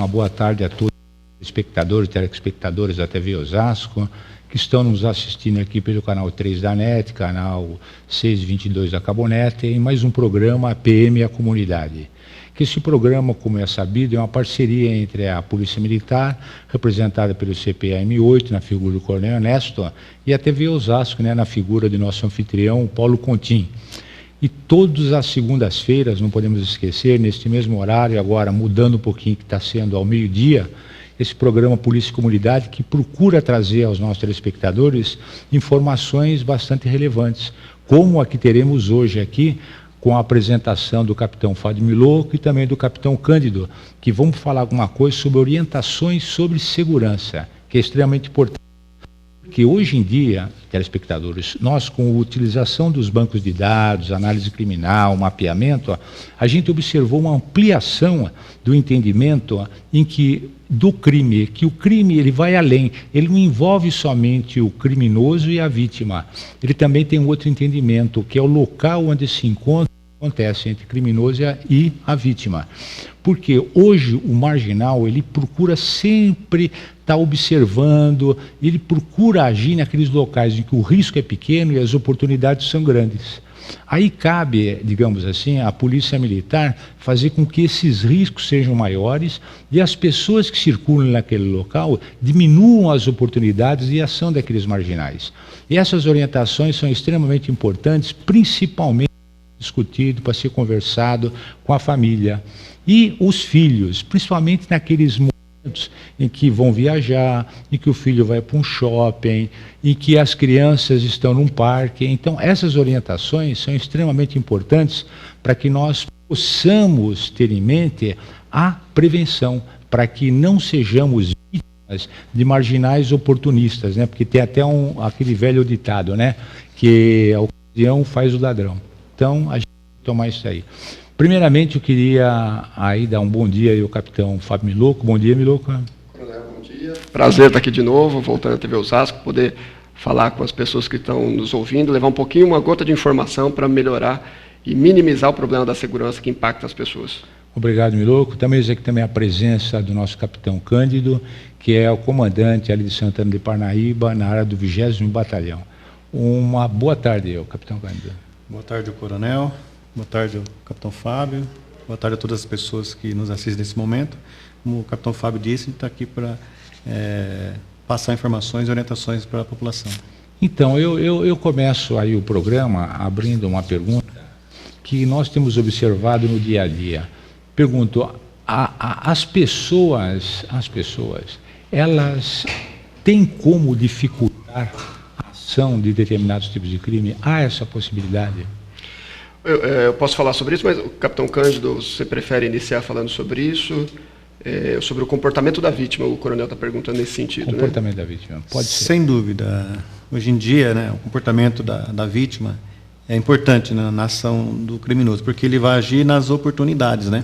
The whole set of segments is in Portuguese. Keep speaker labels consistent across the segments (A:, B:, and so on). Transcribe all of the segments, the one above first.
A: uma boa tarde a todos os espectadores, telespectadores da TV Osasco, que estão nos assistindo aqui pelo canal 3 da NET, canal 622 da Cabonet, em mais um programa PM e a Comunidade. Que esse programa, como é sabido, é uma parceria entre a Polícia Militar, representada pelo CPAM-8, na figura do Coronel Ernesto, e a TV Osasco, né, na figura de nosso anfitrião, Paulo Contim. E todas as segundas-feiras, não podemos esquecer, neste mesmo horário, agora mudando um pouquinho, que está sendo ao meio-dia, esse programa Polícia e Comunidade, que procura trazer aos nossos telespectadores informações bastante relevantes, como a que teremos hoje aqui, com a apresentação do capitão Fábio Miloco e também do capitão Cândido, que vão falar alguma coisa sobre orientações sobre segurança, que é extremamente importante. Porque hoje em dia, telespectadores, nós com a utilização dos bancos de dados, análise criminal, mapeamento, a gente observou uma ampliação do entendimento em que do crime, que o crime ele vai além, ele não envolve somente o criminoso e a vítima, ele também tem um outro entendimento, que é o local onde se encontra acontece entre criminoso e a vítima. Porque hoje o marginal, ele procura sempre estar observando, ele procura agir naqueles locais em que o risco é pequeno e as oportunidades são grandes. Aí cabe, digamos assim, à Polícia Militar fazer com que esses riscos sejam maiores e as pessoas que circulam naquele local diminuam as oportunidades de ação daqueles marginais. E essas orientações são extremamente importantes, principalmente discutido, para ser conversado com a família e os filhos, principalmente naqueles momentos em que vão viajar, em que o filho vai para um shopping, em que as crianças estão num parque. Então, essas orientações são extremamente importantes para que nós possamos ter em mente a prevenção, para que não sejamos vítimas de marginais oportunistas, né? Porque tem até aquele velho ditado, né? Que a ocasião faz o ladrão. Então, a gente tem que tomar isso aí. Primeiramente, eu queria aí dar um bom dia ao capitão Fábio Miloco. Bom dia, Miloco.
B: Coronel, bom dia. Prazer estar aqui de novo, voltando à TV Osasco, poder falar com as pessoas que estão nos ouvindo, levar um pouquinho, uma gota de informação para melhorar e minimizar o problema da segurança que impacta as pessoas.
A: Obrigado, Miloco. Também aqui também a presença do nosso capitão Cândido, que é o comandante ali de Santana de Parnaíba, na área do 20º Batalhão. Uma boa tarde, capitão Cândido.
C: Boa tarde, coronel. Boa tarde, capitão Fábio. Boa tarde a todas as pessoas que nos assistem nesse momento. Como o capitão Fábio disse, a gente está aqui para passar informações e orientações para a população.
A: Então, eu começo aí o programa abrindo uma pergunta que nós temos observado no dia a dia. Pergunto, as pessoas, elas têm como dificultar a ação de determinados tipos de crime? Há essa possibilidade?
B: Eu posso falar sobre isso, mas o capitão Cândido, você prefere iniciar falando sobre isso? Sobre o comportamento da vítima, o coronel está perguntando nesse sentido.
A: Comportamento da vítima, pode ser.
C: Sem dúvida. Hoje em dia, né, o comportamento da vítima é importante na ação do criminoso, porque ele vai agir nas oportunidades, né?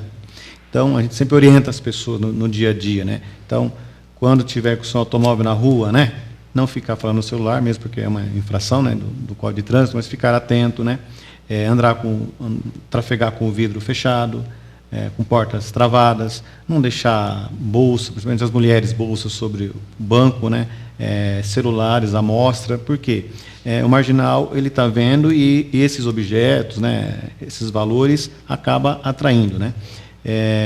C: Então, a gente sempre orienta as pessoas no dia a dia, né? Então, quando tiver com o seu automóvel na rua, né, não ficar falando no celular, mesmo porque é uma infração, né, do Código de Trânsito, mas ficar atento, né? Trafegar com o vidro fechado, com portas travadas, não deixar bolsa, principalmente as mulheres, bolsas sobre o banco, né? Celulares à mostra, porque o marginal ele está vendo e esses objetos, né? Esses valores acaba atraindo, né?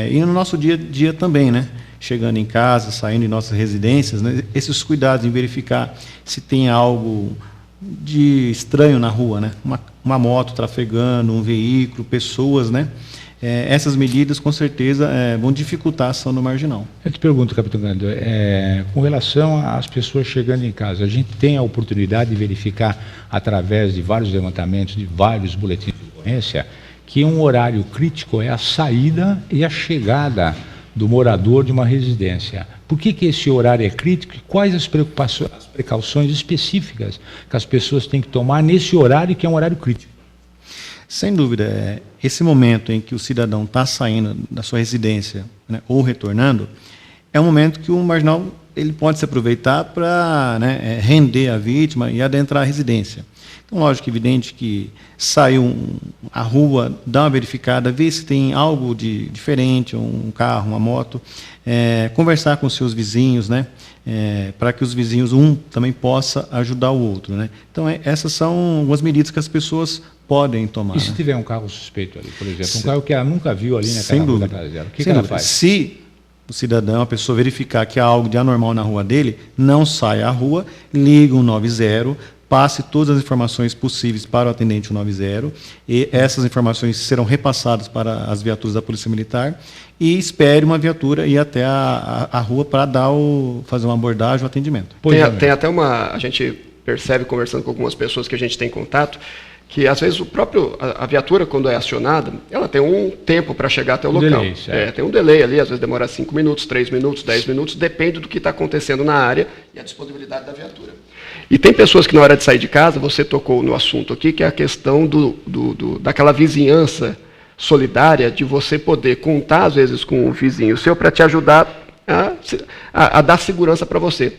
C: E no nosso dia a dia também, né? Chegando em casa, saindo de nossas residências, né? Esses cuidados em verificar se tem algo de estranho na rua, né? Uma moto trafegando, um veículo, pessoas, né? Essas medidas, com certeza, vão dificultar a ação do marginal.
A: Eu te pergunto, capitão Cândido, com relação às pessoas chegando em casa, a gente tem a oportunidade de verificar, através de vários levantamentos, de vários boletins de ocorrência, que um horário crítico é a saída e a chegada do morador de uma residência. Por que esse horário é crítico e quais as precauções específicas que as pessoas têm que tomar nesse horário que é um horário crítico?
C: Sem dúvida, esse momento em que o cidadão está saindo da sua residência, né, ou retornando, é um momento que o marginal ele pode se aproveitar para, né, render a vítima e adentrar a residência. Então, lógico, evidente que saiu à rua, dá uma verificada, vê se tem algo de diferente, um carro, uma moto, conversar com seus vizinhos, né, para que os vizinhos, também possa ajudar o outro, né. Então, essas são algumas medidas que as pessoas podem tomar.
A: E se tiver um carro suspeito ali, por exemplo, um carro que ela nunca viu ali naquela rua da casa dela, o que ela faz?
C: Se o cidadão, a pessoa verificar que há algo de anormal na rua dele, não saia à rua, liga o 190, passe todas as informações possíveis para o atendente 190 e essas informações serão repassadas para as viaturas da Polícia Militar e espere uma viatura ir até a rua para fazer uma abordagem, um atendimento.
B: Tem até a gente percebe, conversando com algumas pessoas que a gente tem contato, que às vezes a viatura, quando é acionada, ela tem um tempo para chegar até o local.
A: Delay,
B: tem um delay ali, às vezes demora 5 minutos, 3 minutos, 10 minutos, depende do que está acontecendo na área e a disponibilidade da viatura. E tem pessoas que na hora de sair de casa, você tocou no assunto aqui, que é a questão daquela vizinhança solidária, de você poder contar às vezes com um vizinho seu para te ajudar a dar segurança para você.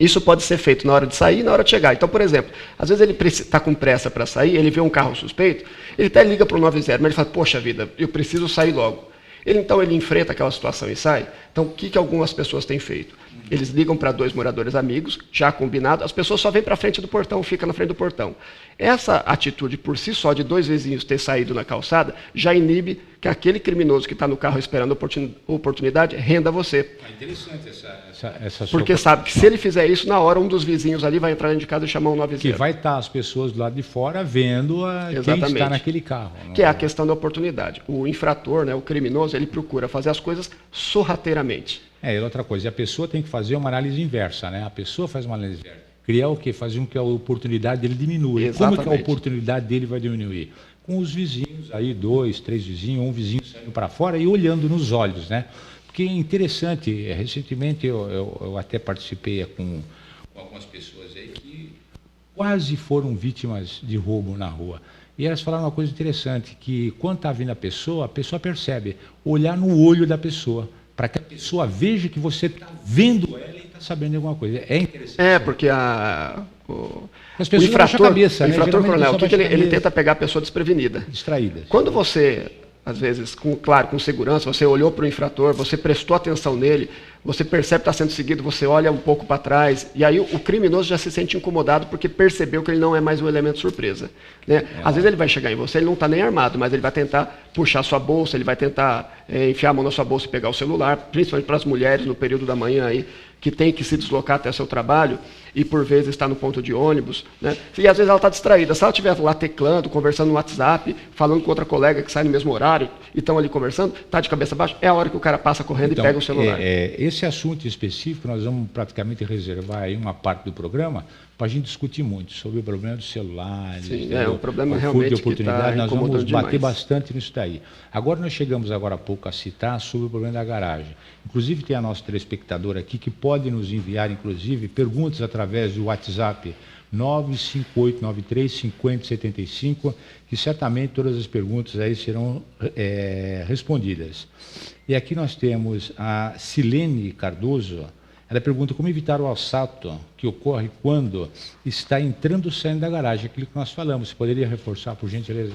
B: Isso pode ser feito na hora de sair e na hora de chegar. Então, por exemplo, às vezes ele está com pressa para sair, ele vê um carro suspeito, ele até liga para o 90, mas ele fala, poxa vida, eu preciso sair logo. Então ele enfrenta aquela situação e sai. Então, o que algumas pessoas têm feito? Eles ligam para 2 moradores amigos, já combinado, as pessoas só vêm para frente do portão, ficam na frente do portão. Essa atitude por si só de 2 vizinhos ter saído na calçada já inibe que aquele criminoso que está no carro esperando a oportunidade renda você.
A: É interessante essa
B: Porque sabe que se ele fizer isso, na hora um dos vizinhos ali vai entrar dentro de casa e chamar um 90.
A: Que vai estar as pessoas do lado de fora vendo quem está naquele carro.
B: Que é a questão da oportunidade. O infrator, né, o criminoso, ele procura fazer as coisas sorrateiramente.
A: E outra coisa, a pessoa tem que fazer uma análise inversa, né? A pessoa faz uma análise inversa. Criar o quê? Fazer com que a oportunidade dele diminua.
B: Exatamente.
A: Como que a oportunidade dele vai diminuir? Com os vizinhos, aí 2, 3 vizinhos, um vizinho saindo para fora e olhando nos olhos, né? Porque é interessante, recentemente eu até participei com algumas pessoas aí que quase foram vítimas de roubo na rua. E elas falaram uma coisa interessante, que quando está vindo a pessoa percebe, olhar no olho da pessoa, para que a pessoa veja que você está vendo ela e está sabendo de alguma coisa. É interessante.
B: Porque
A: as pessoas baixam a cabeça,
B: o infrator,
A: né?
B: coronel, ele tenta pegar a pessoa desprevenida.
A: Distraída.
B: Quando você, às vezes, com segurança, você olhou para o infrator, você prestou atenção nele, você percebe que está sendo seguido, você olha um pouco para trás, e aí o criminoso já se sente incomodado porque percebeu que ele não é mais um elemento surpresa. Né? Às vezes ele vai chegar em você, ele não está nem armado, mas ele vai tentar puxar sua bolsa, ele vai tentar enfiar a mão na sua bolsa e pegar o celular, principalmente para as mulheres no período da manhã aí, que tem que se deslocar até seu trabalho e por vezes está no ponto de ônibus, né? E às vezes ela está distraída. Se ela estiver lá teclando, conversando no WhatsApp, falando com outra colega que sai no mesmo horário e estão ali conversando, está de cabeça baixa, é a hora que o cara passa correndo e pega o celular.
A: Esse assunto específico nós vamos praticamente reservar aí uma parte do programa para a gente discutir muito sobre o problema dos celulares.
B: Sim, um problema
A: o
B: realmente
A: de oportunidade,
B: que
A: nós vamos bater
B: demais.
A: bastante nisso daí. Agora nós chegamos agora há pouco a citar sobre o problema da garagem. Inclusive tem a nossa telespectadora aqui que pode nos enviar, inclusive, perguntas através do WhatsApp 958935075, que certamente todas as perguntas aí serão respondidas. E aqui nós temos a Silene Cardoso. Ela pergunta como evitar o assalto que ocorre quando está entrando ou saindo da garagem, aquilo que nós falamos. Você poderia reforçar, por gentileza?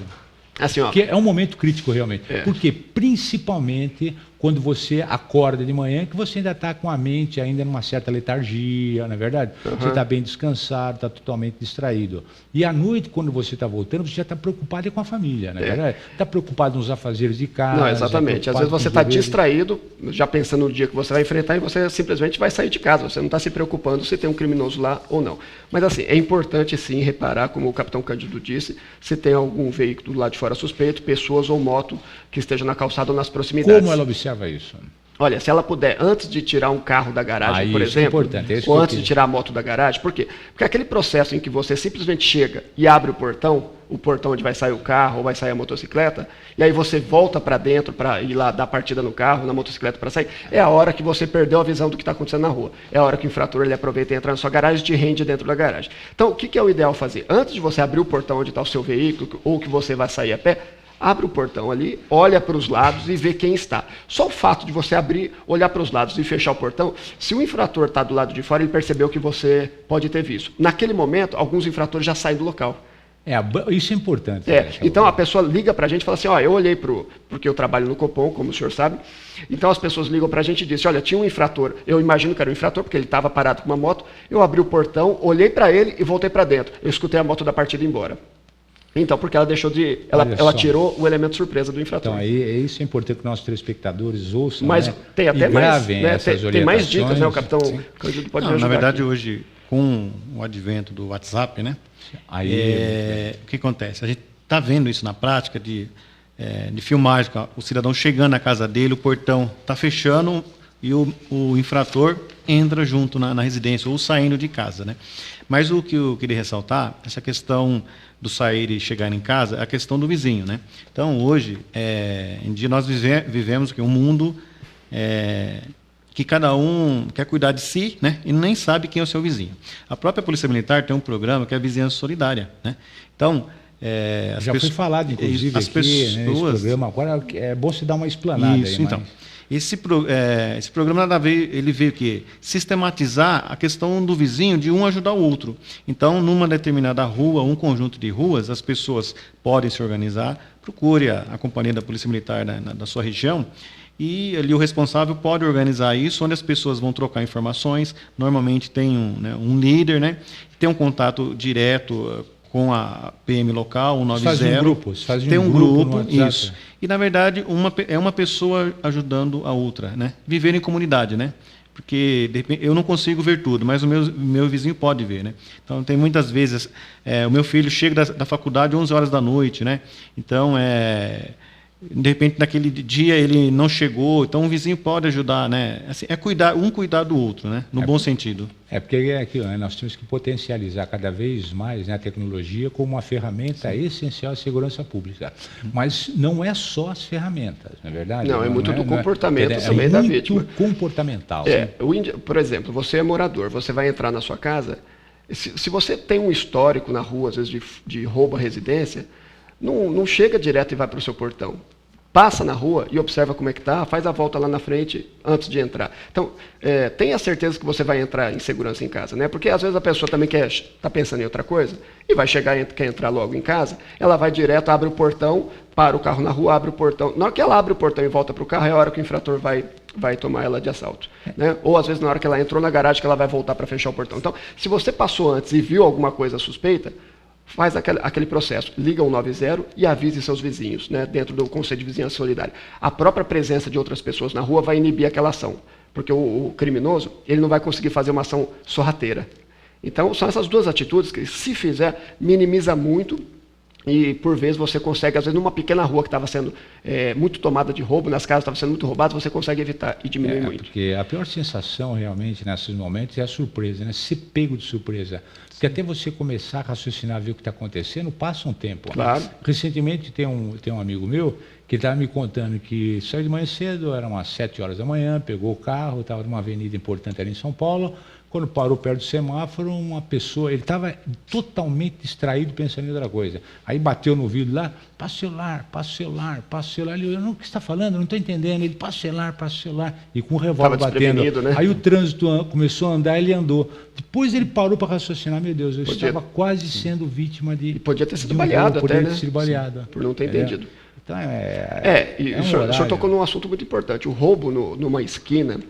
B: Assim,
A: Porque é um momento crítico, realmente. Porque, principalmente, quando você acorda de manhã, que você ainda está com a mente ainda numa certa letargia, não é verdade? Você está bem descansado, está totalmente distraído. E à noite, quando você está voltando, você já está preocupado com a família, não é verdade? Está preocupado nos afazeres de casa.
B: Não, exatamente. Às vezes você está distraído, já pensando no dia que você vai enfrentar, e você simplesmente vai sair de casa. Você não está se preocupando se tem um criminoso lá ou não. Mas, assim, é importante, sim, reparar, como o capitão Cândido disse, se tem algum veículo do lado de fora suspeito, pessoas ou moto que esteja na calçada ou nas proximidades.
A: Como ela observa isso?
B: Olha, se ela puder, antes de tirar um carro da garagem, por exemplo, ou antes de tirar a moto da garagem, por quê? Porque aquele processo em que você simplesmente chega e abre o portão onde vai sair o carro ou vai sair a motocicleta, e aí você volta para dentro para ir lá dar partida no carro, na motocicleta para sair, é a hora que você perdeu a visão do que está acontecendo na rua. É a hora que o infrator ele aproveita e entra na sua garagem e te rende dentro da garagem. Então, o que é o ideal fazer? Antes de você abrir o portão onde está o seu veículo ou que você vai sair a pé, abre o portão ali, olha para os lados e vê quem está. Só o fato de você abrir, olhar para os lados e fechar o portão, se o infrator está do lado de fora, ele percebeu que você pode ter visto. Naquele momento, alguns infratores já saem do local.
A: Isso é importante.
B: Então a pessoa liga para a gente e fala assim, eu olhei porque eu trabalho no Copom, como o senhor sabe, então as pessoas ligam para a gente e dizem, olha, tinha um infrator, eu imagino que era um infrator, porque ele estava parado com uma moto, eu abri o portão, olhei para ele e voltei para dentro. Eu escutei a moto da partida embora. Então, porque ela deixou de... Ela tirou o elemento surpresa do infrator.
A: Então, isso é importante que nossos telespectadores ouçam,
B: mas tem até mais, tem mais dicas, né? O capitão Cândido pode me ajudar.
C: Na verdade,
B: aqui.
C: Hoje, com o advento do WhatsApp, né? O que acontece? A gente está vendo isso na prática de filmagem, o cidadão chegando na casa dele, o portão está fechando e o infrator entra junto na residência ou saindo de casa, né? Mas o que eu queria ressaltar, essa questão do sair e chegar em casa, é a questão do vizinho, né? Então, hoje, em dia, nós vivemos um mundo que cada um quer cuidar de si, né? E nem sabe quem é o seu vizinho. A própria Polícia Militar tem um programa que é a Vizinhança Solidária, né? Então,
A: já foi falado, inclusive, aqui, nesse programa. Agora é bom se dar uma explanada.
C: Isso, então. Esse programa, nada a ver, ele veio sistematizar a questão do vizinho, de um ajudar o outro. Então, numa determinada rua, um conjunto de ruas, as pessoas podem se organizar, procure a companhia da Polícia Militar da sua região, e ali o responsável pode organizar isso, onde as pessoas vão trocar informações. Normalmente tem um líder, né? Tem um contato direto com a PM local, 190.
A: Tem um grupo,
C: isso. E, na verdade, uma pessoa ajudando a outra, né? Viver em comunidade, né? Porque, de repente, eu não consigo ver tudo, mas o meu vizinho pode ver, né? Então, tem muitas vezes... o meu filho chega da faculdade às 11 horas da noite, né? Então, de repente, naquele dia ele não chegou, então o vizinho pode ajudar, né? Assim, cuidar do outro, né? No bom sentido.
A: Porque é aquilo, né? Nós temos que potencializar cada vez mais, né, a tecnologia como uma ferramenta essencial à segurança pública. Mas não é só as ferramentas, não é verdade?
B: Não, é muito do comportamento também da vítima.
A: É muito comportamental.
B: Por exemplo, você é morador, você vai entrar na sua casa, se você tem um histórico na rua, às vezes, de roubo à residência, não chega direto e vai para o seu portão. Passa na rua e observa como é que está, faz a volta lá na frente antes de entrar. Então, tenha certeza que você vai entrar em segurança em casa, né? Porque às vezes a pessoa também está pensando em outra coisa e vai chegar e quer entrar logo em casa, ela vai direto, abre o portão, para o carro na rua, abre o portão. Na hora que ela abre o portão e volta para o carro, é a hora que o infrator vai tomar ela de assalto, né? Ou às vezes na hora que ela entrou na garagem que ela vai voltar para fechar o portão. Então, se você passou antes e viu alguma coisa suspeita, faz aquele processo, liga o 190 e avise seus vizinhos, né, dentro do Conselho de Vizinhança Solidária. A própria presença de outras pessoas na rua vai inibir aquela ação, porque o criminoso ele não vai conseguir fazer uma ação sorrateira. Então, são essas duas atitudes que, se fizer, minimiza muito e, por vezes, você consegue, às vezes, numa pequena rua que estava sendo muito tomada de roubo, nas casas estavam sendo muito roubadas, você consegue evitar e diminuir muito.
A: Porque a pior sensação, realmente, nesses momentos, é a surpresa, né? Ser pego de surpresa. Porque até você começar a raciocinar, ver o que está acontecendo, passa um tempo.
B: Claro.
A: Recentemente, tem um amigo meu que estava me contando que saiu de manhã cedo, eram umas 7 horas da manhã, pegou o carro, estava numa avenida importante ali em São Paulo. Quando parou perto do semáforo, uma pessoa, ele estava totalmente distraído pensando em outra coisa. Aí bateu no vidro lá, passa o celular, passa o celular, passa o celular. Ele olhou, o que você está falando? Não estou entendendo. Ele, passa o celular, passa o celular. E com o revólver batendo.
B: Né?
A: Aí o trânsito começou a andar, ele andou. Depois ele parou para raciocinar, meu Deus, eu estava quase sendo vítima de...
B: E podia ter sido baleado até, né?
A: Podia ter sido baleado.
B: Por não ter entendido.
A: Então,
B: o senhor tocou num assunto muito importante. O roubo numa esquina...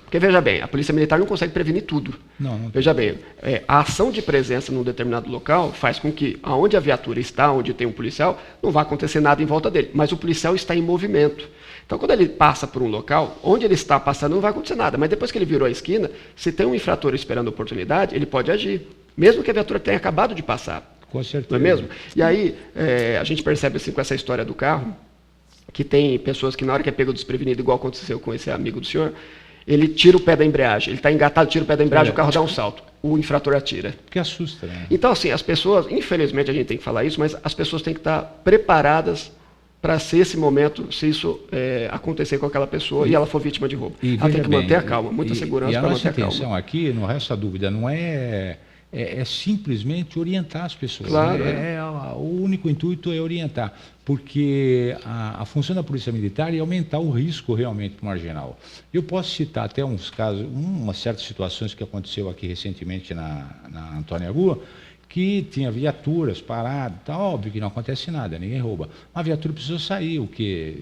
B: Porque, veja bem, a Polícia Militar não consegue prevenir tudo.
A: Não.
B: Veja bem, a ação de presença num determinado local faz com que, aonde a viatura está, onde tem um policial, não vai acontecer nada em volta dele. Mas o policial está em movimento. Então, quando ele passa por um local, onde ele está passando não vai acontecer nada. Mas depois que ele virou a esquina, se tem um infrator esperando a oportunidade, ele pode agir. Mesmo que a viatura tenha acabado de passar.
A: Com certeza.
B: Não é mesmo? E aí, a gente percebe assim, com essa história do carro, que tem pessoas que na hora que é pego desprevenido, igual aconteceu com esse amigo do senhor, ele tira o pé da embreagem, ele está engatado, tira o pé da embreagem, o carro dá um salto, o infrator atira.
A: Porque assusta, né?
B: Então, assim, as pessoas, infelizmente a gente tem que falar isso, mas as pessoas têm que estar preparadas para ser esse momento, se isso acontecer com aquela pessoa e ela for vítima de roubo. Ela tem que manter a calma, muita segurança para manter a calma.
A: E a nossa intenção aqui, não resta dúvida, não é simplesmente orientar as pessoas.
B: Claro,
A: né? O único intuito é orientar, porque a função da Polícia Militar é aumentar o risco realmente para o marginal. Eu posso citar até uns casos, umas certas situações que aconteceu aqui recentemente na Antônia Rua, que tinha viaturas paradas, tá óbvio que não acontece nada, ninguém rouba. Uma viatura precisou sair,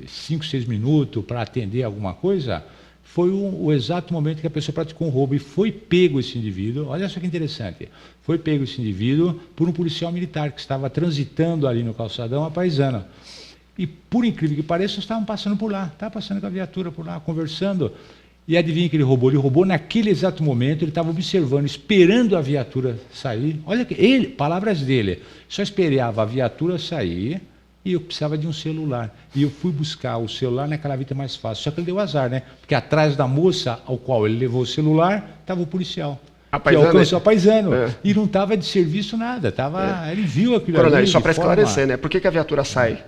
A: 5, 6 minutos para atender alguma coisa, foi o exato momento que a pessoa praticou um roubo e foi pego esse indivíduo, olha só que interessante, foi pego esse indivíduo por um policial militar que estava transitando ali no calçadão à paisana. E, por incrível que pareça, eles estavam passando por lá, estava passando com a viatura por lá, conversando. E adivinha que ele roubou? Ele roubou naquele exato momento, ele estava observando, esperando a viatura sair. Olha que ele, palavras dele, só esperava a viatura sair e eu precisava de um celular. E eu fui buscar o celular naquela vida mais fácil. Só que ele deu azar, né? Porque atrás da moça ao qual ele levou o celular estava o policial. Que alcançou a paisano. E não estava de serviço nada. Ele viu aquilo.
B: Coronel,
A: ali.
B: Só para esclarecer, né? Por que a viatura sai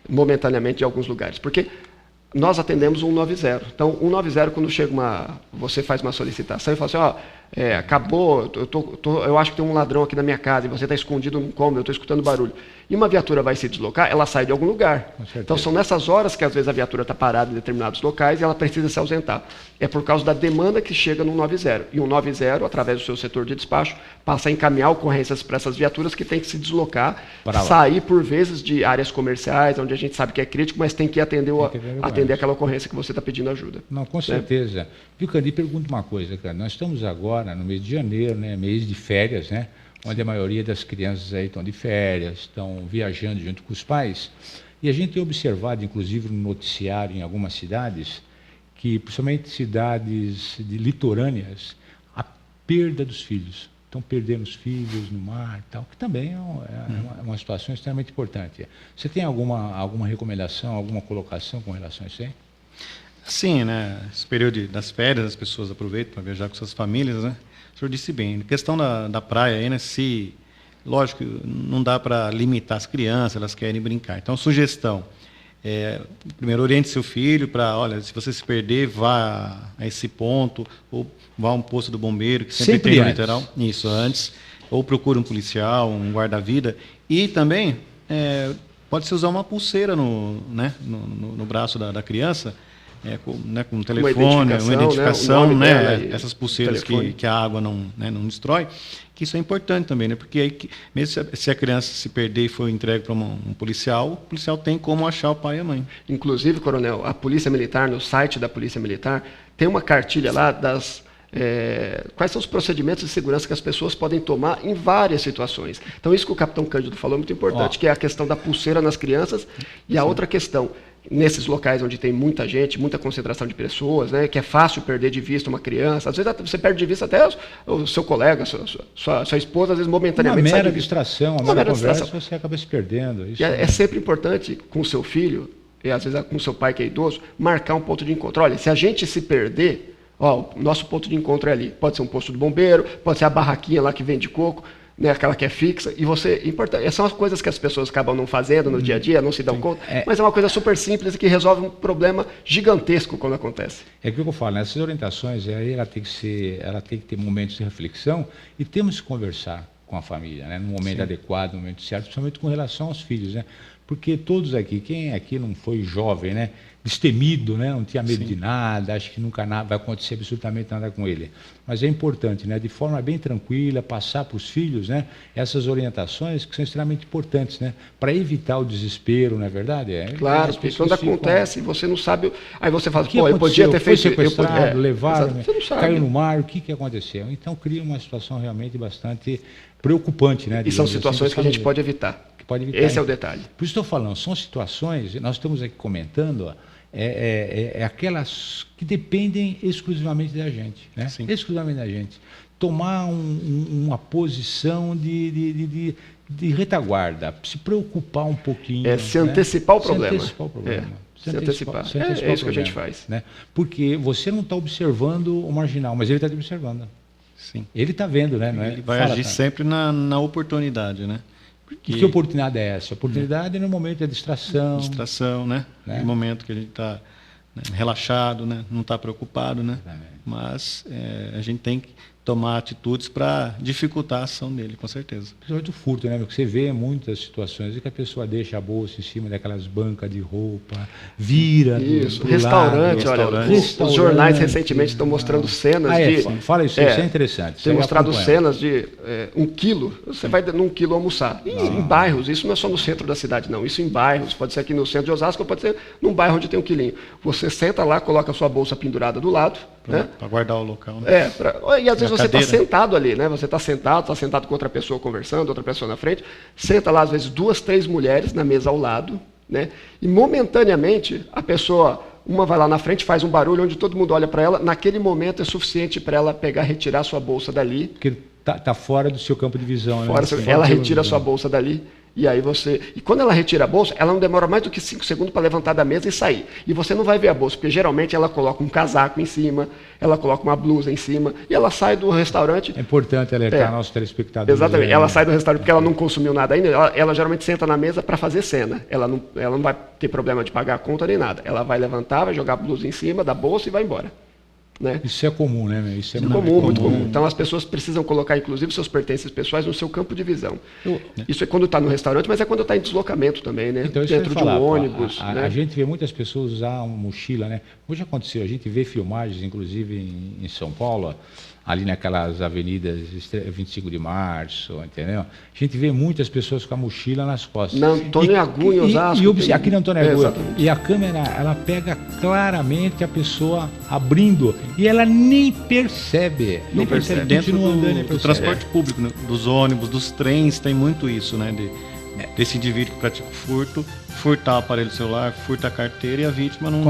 B: momentaneamente de alguns lugares? Porque nós atendemos o 190. Então, o 190, quando chega você faz uma solicitação e fala assim, acabou, eu acho que tem um ladrão aqui na minha casa e você está escondido num cômodo, eu estou escutando barulho. E uma viatura vai se deslocar, ela sai de algum lugar. Então, são nessas horas que, às vezes, a viatura está parada em determinados locais e ela precisa se ausentar. É por causa da demanda que chega no 190. E o 190, através do seu setor de despacho, passa a encaminhar ocorrências para essas viaturas que têm que se deslocar, sair, por vezes, de áreas comerciais, onde a gente sabe que é crítico, mas tem que atender aquela ocorrência que você está pedindo ajuda.
A: Não, com certeza. Viu, Candi, pergunta uma coisa, cara. Nós estamos agora no mês de janeiro, né, mês de férias, né, onde a maioria das crianças aí estão de férias, estão viajando junto com os pais. E a gente tem observado, inclusive no noticiário em algumas cidades, que, principalmente cidades litorâneas, a perda dos filhos. Estão perdendo os filhos no mar e tal, que também é uma situação extremamente importante. Você tem alguma recomendação, alguma colocação com relação a isso aí?
C: Sim, né? Esse período das férias, as pessoas aproveitam para viajar com suas famílias, né? O senhor disse bem. A questão da praia aí, né? Lógico, não dá para limitar as crianças, elas querem brincar. Então, sugestão. Primeiro, oriente seu filho para, olha, se você se perder, vá a esse ponto, ou vá a um posto do bombeiro, que sempre tem no litoral. Isso, antes. Ou procure um policial, um guarda-vida. E também, pode-se usar uma pulseira no braço da criança, com telefone, uma identificação, essas pulseiras que a água não destrói, que isso é importante também, né? Porque aí, mesmo se a criança se perder e for entregue para um policial, o policial tem como achar o pai e a mãe.
B: Inclusive, Coronel, a Polícia Militar, no site da Polícia Militar, tem uma cartilha lá quais são os procedimentos de segurança que as pessoas podem tomar em várias situações. Então, isso que o capitão Cândido falou é muito importante, que é a questão da pulseira nas crianças e a outra questão, nesses locais onde tem muita gente, muita concentração de pessoas, né, que é fácil perder de vista uma criança. Às vezes você perde de vista até o seu colega, sua esposa, às vezes momentaneamente.
A: Uma mera distração, uma mera conversa, você acaba se perdendo. Isso
B: é sempre importante com o seu filho, e às vezes com o seu pai que é idoso, marcar um ponto de encontro. Olha, se a gente se perder, o nosso ponto de encontro é ali. Pode ser um posto do bombeiro, pode ser a barraquinha lá que vende coco, né, aquela que é fixa, e importante. Essas são as coisas que as pessoas acabam não fazendo no dia a dia, não se dão conta, mas é uma coisa super simples e que resolve um problema gigantesco quando acontece.
A: É aquilo que eu falo, né? Essas orientações, ela tem que ter momentos de reflexão e temos que conversar com a família, né, no momento adequado, no momento certo, principalmente com relação aos filhos, né? Porque todos aqui, quem aqui não foi jovem, né, destemido, né, não tinha medo de nada, acho que nunca vai acontecer absolutamente nada com ele. Mas é importante, né, de forma bem tranquila, passar para os filhos, né, essas orientações que são extremamente importantes, né, para evitar o desespero, não é verdade?
B: Claro, porque quando acontece, você não sabe, aí você fala, eu podia ter feito...
A: Foi sequestrado, levaram, caiu no mar, o que aconteceu? Então cria uma situação realmente bastante preocupante, né?
B: E são situações que a gente pode evitar. Esse é o detalhe.
A: Por isso estou falando, são situações, nós estamos aqui comentando, aquelas que dependem exclusivamente da gente, né? Exclusivamente da gente. Tomar uma posição de retaguarda, se preocupar um pouquinho.
B: Se antecipar o problema.
A: Se antecipar o problema.
B: Se antecipar. É isso que a gente faz.
A: Né? Porque você não está observando o marginal, mas ele está te observando.
C: Sim.
A: Ele está vendo, né?
C: Ele vai agir sempre na oportunidade, né?
A: Porque... Que oportunidade é essa? A oportunidade é no momento da distração.
C: Distração, né? No momento que a gente está relaxado, né? Não está preocupado, né? Mas a gente tem que tomar atitudes para dificultar a ação dele, com certeza.
A: Principalmente o furto, né? Porque você vê muitas situações em que a pessoa deixa a bolsa em cima daquelas bancas de roupa, vira
B: Isso, restaurante, olha, os jornais recentemente estão mostrando cenas de...
A: Fala isso, isso é interessante.
B: Tem mostrado cenas de 1 quilo, você vai num quilo almoçar. Em bairros, isso não é só no centro da cidade, não. Isso em bairros, pode ser aqui no centro de Osasco, ou pode ser num bairro onde tem 1 quilinho. Você senta lá, coloca a sua bolsa pendurada do lado, né?
C: Para guardar o local, né?
B: E às vezes você está sentado ali, né? Você está sentado com outra pessoa conversando, outra pessoa na frente, senta lá às vezes 2, 3 mulheres na mesa ao lado, né? E momentaneamente a pessoa, uma vai lá na frente, faz um barulho onde todo mundo olha para ela, naquele momento é suficiente para ela pegar, retirar sua bolsa dali.
A: Porque tá fora do seu campo de visão, né?
B: Ela retira sua bolsa dali. E aí e quando ela retira a bolsa, ela não demora mais do que 5 segundos para levantar da mesa e sair. E você não vai ver a bolsa, porque geralmente ela coloca um casaco em cima, ela coloca uma blusa em cima, e ela sai do restaurante.
A: É importante alertar nossos telespectadores.
B: Exatamente. Ela sai do restaurante porque ela não consumiu nada ainda. Ela geralmente senta na mesa para fazer cena. Ela não vai ter problema de pagar a conta nem nada. Ela vai levantar, vai jogar a blusa em cima da bolsa e vai embora. Né?
A: Isso é comum, né?
B: Isso é muito comum. Então as pessoas precisam colocar, inclusive, seus pertences pessoais no seu campo de visão. Isso é quando está no restaurante, mas é quando está em deslocamento também, né?
A: Então,
B: dentro de um ônibus.
A: A gente vê muitas pessoas usar uma mochila, né? Hoje aconteceu, a gente vê filmagens, inclusive em São Paulo, ali naquelas avenidas 25 de março, entendeu? A gente vê muitas pessoas com a mochila nas costas.
B: Na Antônio Agu, em Osasco.
A: Aqui na Antônio Agu. E a câmera, ela pega claramente a pessoa abrindo e ela nem percebe.
C: Não percebe. Dentro do transporte público, né? Dos ônibus, dos trens, tem muito isso, né? Desse indivíduo que pratica o furto, furtar o aparelho celular, furta a carteira e a vítima não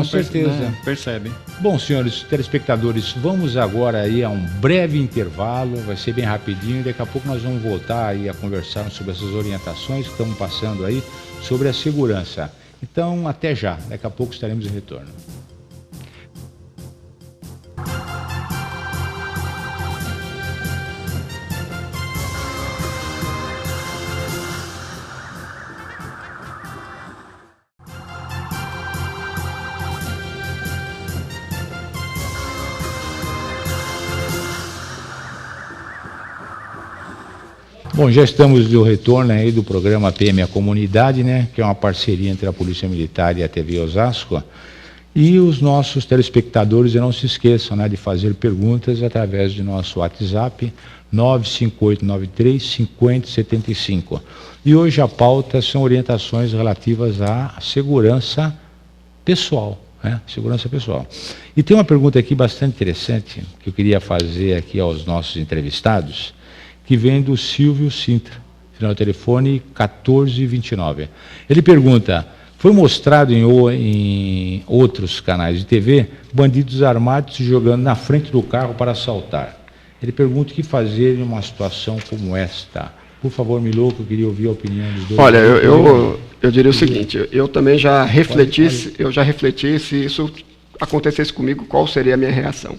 C: percebe.
A: Bom, senhores telespectadores, vamos agora aí a um breve intervalo, vai ser bem rapidinho, daqui a pouco nós vamos voltar aí a conversar sobre essas orientações que estamos passando aí sobre a segurança. Então, até já, daqui a pouco estaremos em retorno. Bom, já estamos de retorno aí do programa PM A Comunidade, né, que é uma parceria entre a Polícia Militar e a TV Osasco. E os nossos telespectadores, não se esqueçam, né, de fazer perguntas através de nosso WhatsApp 958935075. E hoje a pauta são orientações relativas à segurança pessoal. Segurança pessoal. E tem uma pergunta aqui bastante interessante que eu queria fazer aqui aos nossos entrevistados, que vem do Silvio Sintra, final do telefone 1429. Ele pergunta: foi mostrado em outros canais de TV bandidos armados se jogando na frente do carro para assaltar. Ele pergunta o que fazer em uma situação como esta. Por favor, Miloco, eu queria ouvir a opinião dos dois.
B: Olha, eu diria o seguinte, eu também já refleti, se isso acontecesse comigo, qual seria a minha reação.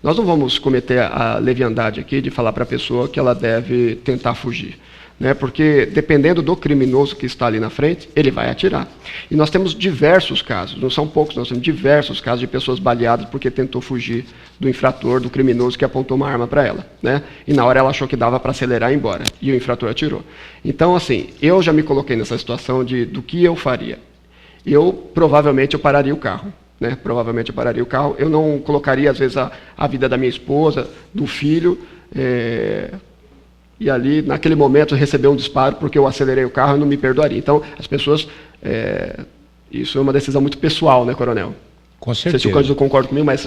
B: Nós não vamos cometer a leviandade aqui de falar para a pessoa que ela deve tentar fugir, né? Porque dependendo do criminoso que está ali na frente, ele vai atirar. E nós temos diversos casos, não são poucos, nós temos diversos casos de pessoas baleadas porque tentou fugir do infrator, do criminoso que apontou uma arma para ela, né? E na hora ela achou que dava para acelerar e ir embora, e o infrator atirou. Então, assim, eu já me coloquei nessa situação do que eu faria. Provavelmente eu pararia o carro. Né? Provavelmente eu pararia o carro, eu não colocaria às vezes a vida da minha esposa, do filho, e ali naquele momento receber um disparo porque eu acelerei o carro, eu não me perdoaria. Então as pessoas, isso é uma decisão muito pessoal, né, Coronel?
A: Com certeza.
B: Não sei se o concorda comigo, mas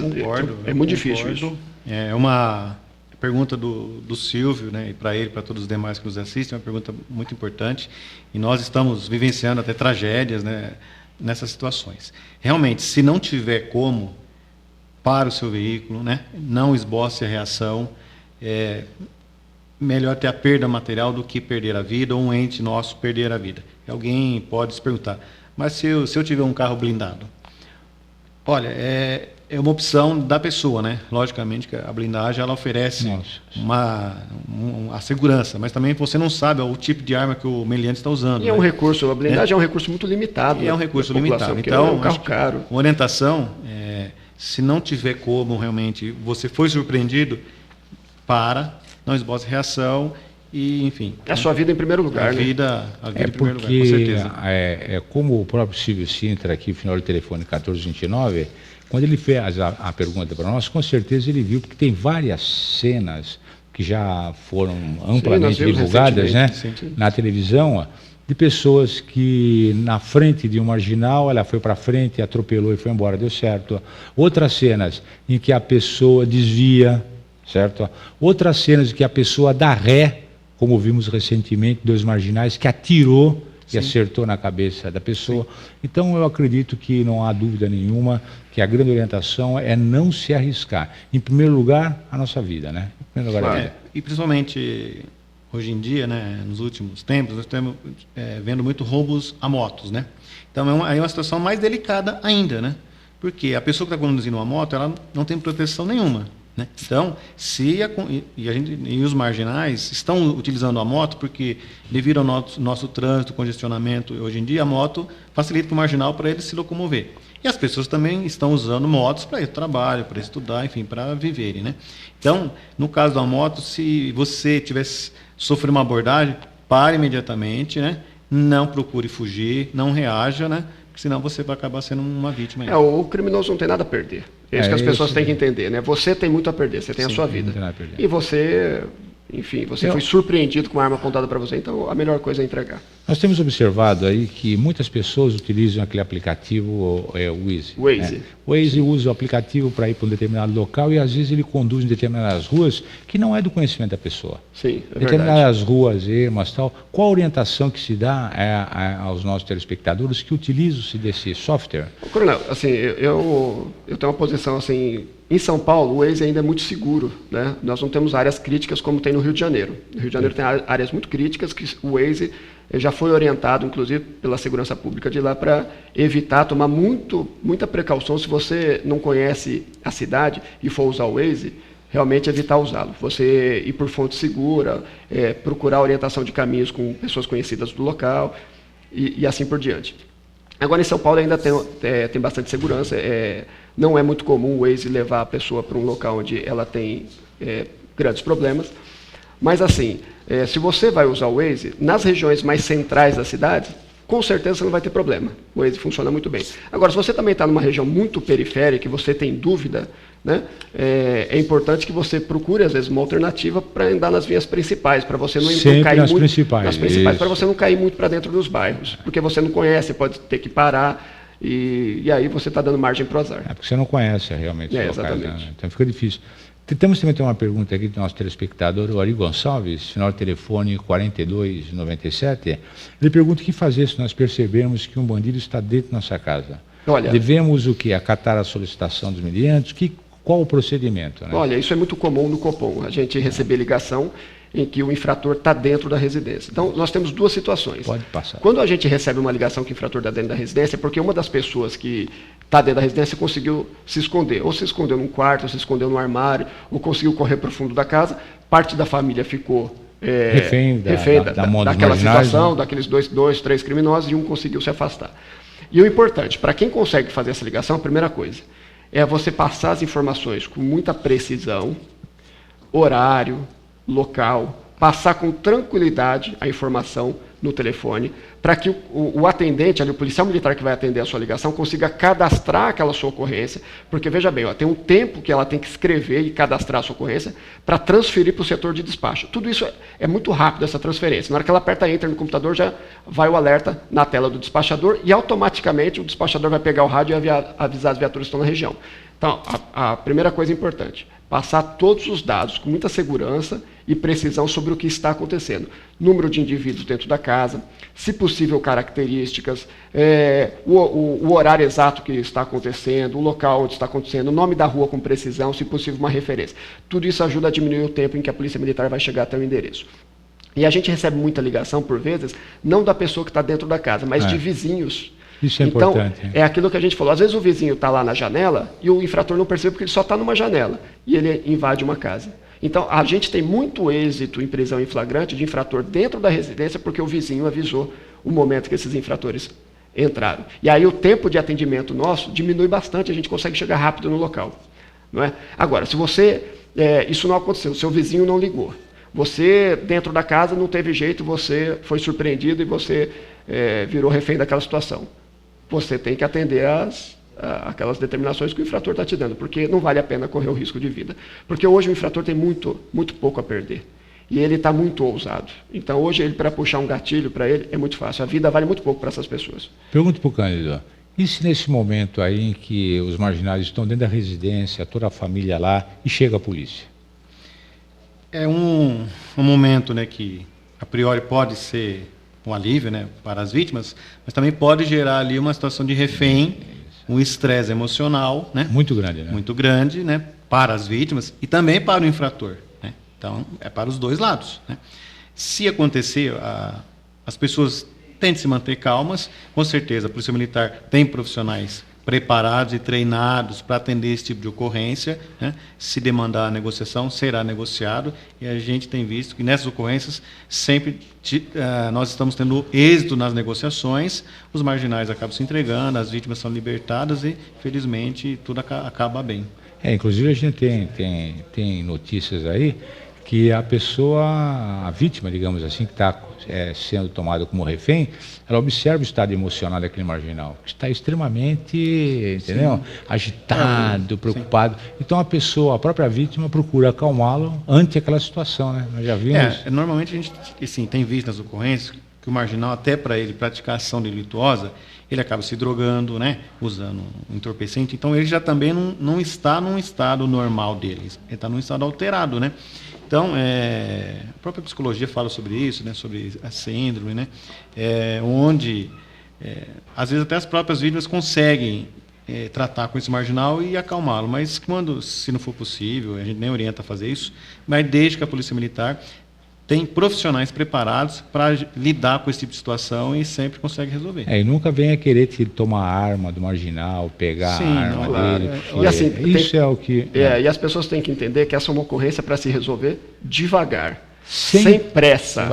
B: é muito difícil isso.
C: É uma pergunta do Silvio, né, e para ele, para todos os demais que nos assistem, é uma pergunta muito importante, e nós estamos vivenciando até tragédias, né, nessas situações. Realmente, se não tiver como, para o seu veículo, né, não esboce a reação, melhor ter a perda material do que perder a vida, ou um ente nosso perder a vida. Alguém pode se perguntar, mas se eu tiver um carro blindado? Olha, é uma opção da pessoa, né? Logicamente que a blindagem ela oferece a segurança, mas também você não sabe o tipo de arma que o meliante está usando.
B: E é um recurso, a blindagem é um recurso muito limitado.
C: E é um recurso limitado. Então,
B: é um carro caro.
C: Uma orientação, se não tiver como realmente, você foi surpreendido, para, não esboça reação e, enfim.
B: É a sua vida em primeiro lugar,
C: a
B: né?
C: vida em primeiro lugar, com
A: Porque
C: certeza.
A: como o próprio Silvio Sintra, aqui, final do telefone 1429, quando ele fez a pergunta para nós, com certeza ele viu, porque tem várias cenas que já foram amplamente divulgadas, né, na televisão, ó, de pessoas que na frente de um marginal, ela foi para frente, atropelou e foi embora, deu certo. Outras cenas em que a pessoa desvia, certo? Outras cenas em que a pessoa dá ré, como vimos recentemente, 2 marginais que atirou e acertou na cabeça da pessoa. Então eu acredito que não há dúvida nenhuma que a grande orientação é não se arriscar. Em primeiro lugar, a nossa vida, né? Em primeiro lugar, a vida.
C: E principalmente hoje em dia, né, nos últimos tempos, nós estamos vendo muito roubos a motos, né? Então é uma situação mais delicada ainda, né? Porque a pessoa que está conduzindo uma moto, ela não tem proteção nenhuma, né? Então, e os marginais estão utilizando a moto porque, devido ao nosso trânsito, congestionamento, hoje em dia a moto facilita para o marginal para ele se locomover. E as pessoas também estão usando motos para ir ao trabalho, para estudar, enfim, para viverem, né? Então, no caso da moto, se você sofrer uma abordagem, pare imediatamente, né? Não procure fugir, não reaja, né? Porque senão você vai acabar sendo uma vítima.
B: O criminoso não tem nada a perder. É isso que as pessoas têm que entender, né? Você tem muito a perder, você tem a sua vida. E você, enfim, você foi surpreendido com uma arma apontada para você, então a melhor coisa é entregar.
A: Nós temos observado aí que muitas pessoas utilizam aquele aplicativo, o Waze.
B: Waze.
A: Né? O Waze usa o aplicativo para ir para um determinado local e às vezes ele conduz em determinadas ruas que não é do conhecimento da pessoa.
B: Sim, é
A: determinadas
B: verdade.
A: ruas, ermas, tal. Qual a orientação que se dá aos nossos telespectadores que utilizam-se desse software?
B: Coronel, assim, eu tenho uma posição assim, em São Paulo, o Waze ainda é muito seguro, né? Nós não temos áreas críticas como tem no Rio de Janeiro. No Rio de Janeiro tem áreas muito críticas que o Waze já foi orientado, inclusive, pela segurança pública de lá para evitar, tomar muita precaução. Se você não conhece a cidade e for usar o Waze, realmente evitar usá-lo. Você ir por fonte segura, procurar orientação de caminhos com pessoas conhecidas do local e assim por diante. Agora, em São Paulo ainda tem bastante segurança. Não é muito comum o Waze levar a pessoa para um local onde ela tem grandes problemas. Mas, assim, se você vai usar o Waze, nas regiões mais centrais da cidade, com certeza você não vai ter problema. O Waze funciona muito bem. Agora, se você também está numa região muito periférica e você tem dúvida, né, é importante que você procure, às vezes, uma alternativa para andar nas vias principais, para você não cair
A: nas
B: muito...
A: principais.
B: Nas principais, para você não cair muito para dentro dos bairros. Porque você não conhece, pode ter que parar, e aí você está dando margem para o azar.
A: Porque você não conhece realmente os locais,
B: exatamente.
A: né? Então fica difícil. Temos também uma pergunta aqui do nosso telespectador, o Ari Gonçalves, final do telefone 4297. Ele pergunta o que fazer se nós percebermos que um bandido está dentro da nossa casa.
B: Olha,
A: devemos o quê? Acatar a solicitação dos meliantes? Qual o procedimento? Né?
B: Olha, isso é muito comum no Copom, a gente receber ligação em que o infrator está dentro da residência. Então, nós temos duas situações.
A: Pode passar.
B: Quando a gente recebe uma ligação que o infrator está dentro da residência, é porque uma das pessoas que está dentro da residência conseguiu se esconder. Ou se escondeu num quarto, ou se escondeu no armário, ou conseguiu correr para o fundo da casa. Parte da família ficou
A: refém
B: daquela situação, né? Daqueles dois, três criminosos, e um conseguiu se afastar. E o importante, para quem consegue fazer essa ligação, a primeira coisa é você passar as informações com muita precisão, horário, local, passar com tranquilidade a informação no telefone, para que o atendente, ali, o policial militar que vai atender a sua ligação, consiga cadastrar aquela sua ocorrência, porque, veja bem, tem um tempo que ela tem que escrever e cadastrar a sua ocorrência para transferir para o setor de despacho. Tudo isso é muito rápido, essa transferência. Na hora que ela aperta Enter no computador, já vai o alerta na tela do despachador e, automaticamente, o despachador vai pegar o rádio e avisar as viaturas que estão na região. Então, a primeira coisa importante, passar todos os dados com muita segurança e precisão sobre o que está acontecendo. Número de indivíduos dentro da casa, se possível características, o horário exato que está acontecendo, o local onde está acontecendo, o nome da rua com precisão, se possível uma referência. Tudo isso ajuda a diminuir o tempo em que a Polícia Militar vai chegar até o endereço. E a gente recebe muita ligação, por vezes, não da pessoa que está dentro da casa, mas de vizinhos.
A: Isso é
B: então,
A: importante.
B: É aquilo que a gente falou. Às vezes o vizinho está lá na janela e o infrator não percebe porque ele só está numa janela e ele invade uma casa. Então, a gente tem muito êxito em prisão em flagrante de infrator dentro da residência porque o vizinho avisou o momento que esses infratores entraram. E aí o tempo de atendimento nosso diminui bastante, a gente consegue chegar rápido no local. Não é? Agora, se você isso não aconteceu, o seu vizinho não ligou. Você, dentro da casa, não teve jeito, você foi surpreendido e você virou refém daquela situação. Você tem que atender aquelas determinações que o infrator está te dando, porque não vale a pena correr o risco de vida. Porque hoje o infrator tem muito pouco a perder. E ele está muito ousado. Então, hoje, para puxar um gatilho para ele, é muito fácil. A vida vale muito pouco para essas pessoas.
A: Pergunto para o Cândido, e se nesse momento aí em que os marginais estão dentro da residência, toda a família lá, e chega a polícia?
C: É um momento, né, que a priori pode ser um alívio, né, para as vítimas, mas também pode gerar ali uma situação de refém, um estresse emocional, né?
A: Muito grande, né?
C: Muito grande, né, para as vítimas e também para o infrator, né? Então, é para os dois lados, né? Se acontecer, as pessoas têm de se manter calmas, com certeza a Polícia Militar tem profissionais preparados e treinados para atender esse tipo de ocorrência, né? Se demandar a negociação, será negociado, e a gente tem visto que nessas ocorrências sempre nós estamos tendo êxito nas negociações, os marginais acabam se entregando, as vítimas são libertadas e, felizmente, tudo acaba bem.
A: Inclusive a gente tem notícias aí que a vítima, digamos assim, que está sendo tomada como refém, ela observa o estado emocional daquele marginal, que está extremamente, entendeu? Agitado, preocupado. Então a própria vítima procura acalmá-lo ante aquela situação, né? Nós já vimos.
C: Normalmente a gente assim, tem visto nas ocorrências que o marginal, até para ele praticar ação delituosa, ele acaba se drogando, né? Usando um entorpecente. Então ele já também não está num estado normal dele, ele está num estado alterado, né? Então, a própria psicologia fala sobre isso, né, sobre a síndrome, né, onde, às vezes, até as próprias vítimas conseguem tratar com esse marginal e acalmá-lo, mas se não for possível, a gente nem orienta a fazer isso, mas desde que a Polícia Militar tem profissionais preparados para lidar com esse tipo de situação e sempre consegue resolver.
A: E nunca venha querer tomar a arma do marginal, pegar a arma dele.
B: E assim,
A: isso é o que...
B: E as pessoas têm que entender que essa é uma ocorrência para se resolver devagar, sem pressa.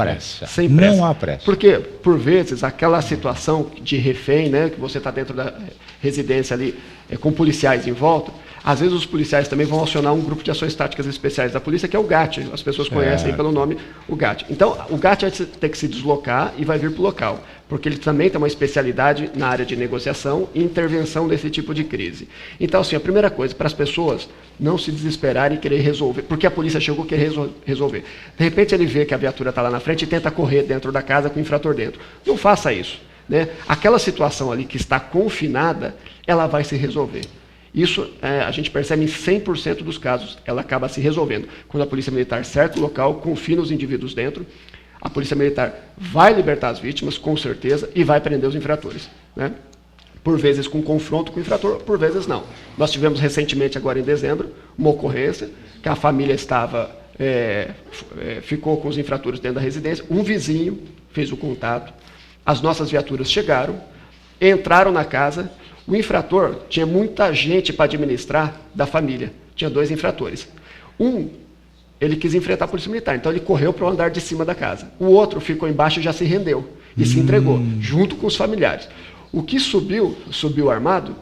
B: Sem pressa.
A: Não há pressa.
B: Porque, por vezes, aquela situação de refém, né, que você está dentro da residência ali, com policiais em volta, às vezes os policiais também vão acionar um grupo de ações táticas especiais da polícia, que é o GAT. As pessoas conhecem pelo nome o GAT. Então, o GAT vai ter que se deslocar e vai vir para o local, porque ele também tem uma especialidade na área de negociação e intervenção desse tipo de crise. Então, assim, a primeira coisa, para as pessoas não se desesperarem e querer resolver, porque a polícia chegou a querer resolver. De repente ele vê que a viatura está lá na frente e tenta correr dentro da casa com o infrator dentro. Não faça isso, né? Aquela situação ali que está confinada, ela vai se resolver. Isso a gente percebe em 100% dos casos, ela acaba se resolvendo. Quando a Polícia Militar cerca o local, confina os indivíduos dentro, a Polícia Militar vai libertar as vítimas, com certeza, e vai prender os infratores, né? Por vezes com confronto com o infrator, por vezes não. Nós tivemos recentemente, agora em dezembro, uma ocorrência que a família ficou com os infratores dentro da residência, um vizinho fez o contato, as nossas viaturas chegaram, entraram na casa. O infrator tinha muita gente para administrar da família. Tinha 2 infratores. Ele quis enfrentar a Polícia Militar, então ele correu para o andar de cima da casa. O outro ficou embaixo e já se rendeu. E se entregou, junto com os familiares. O que subiu armado,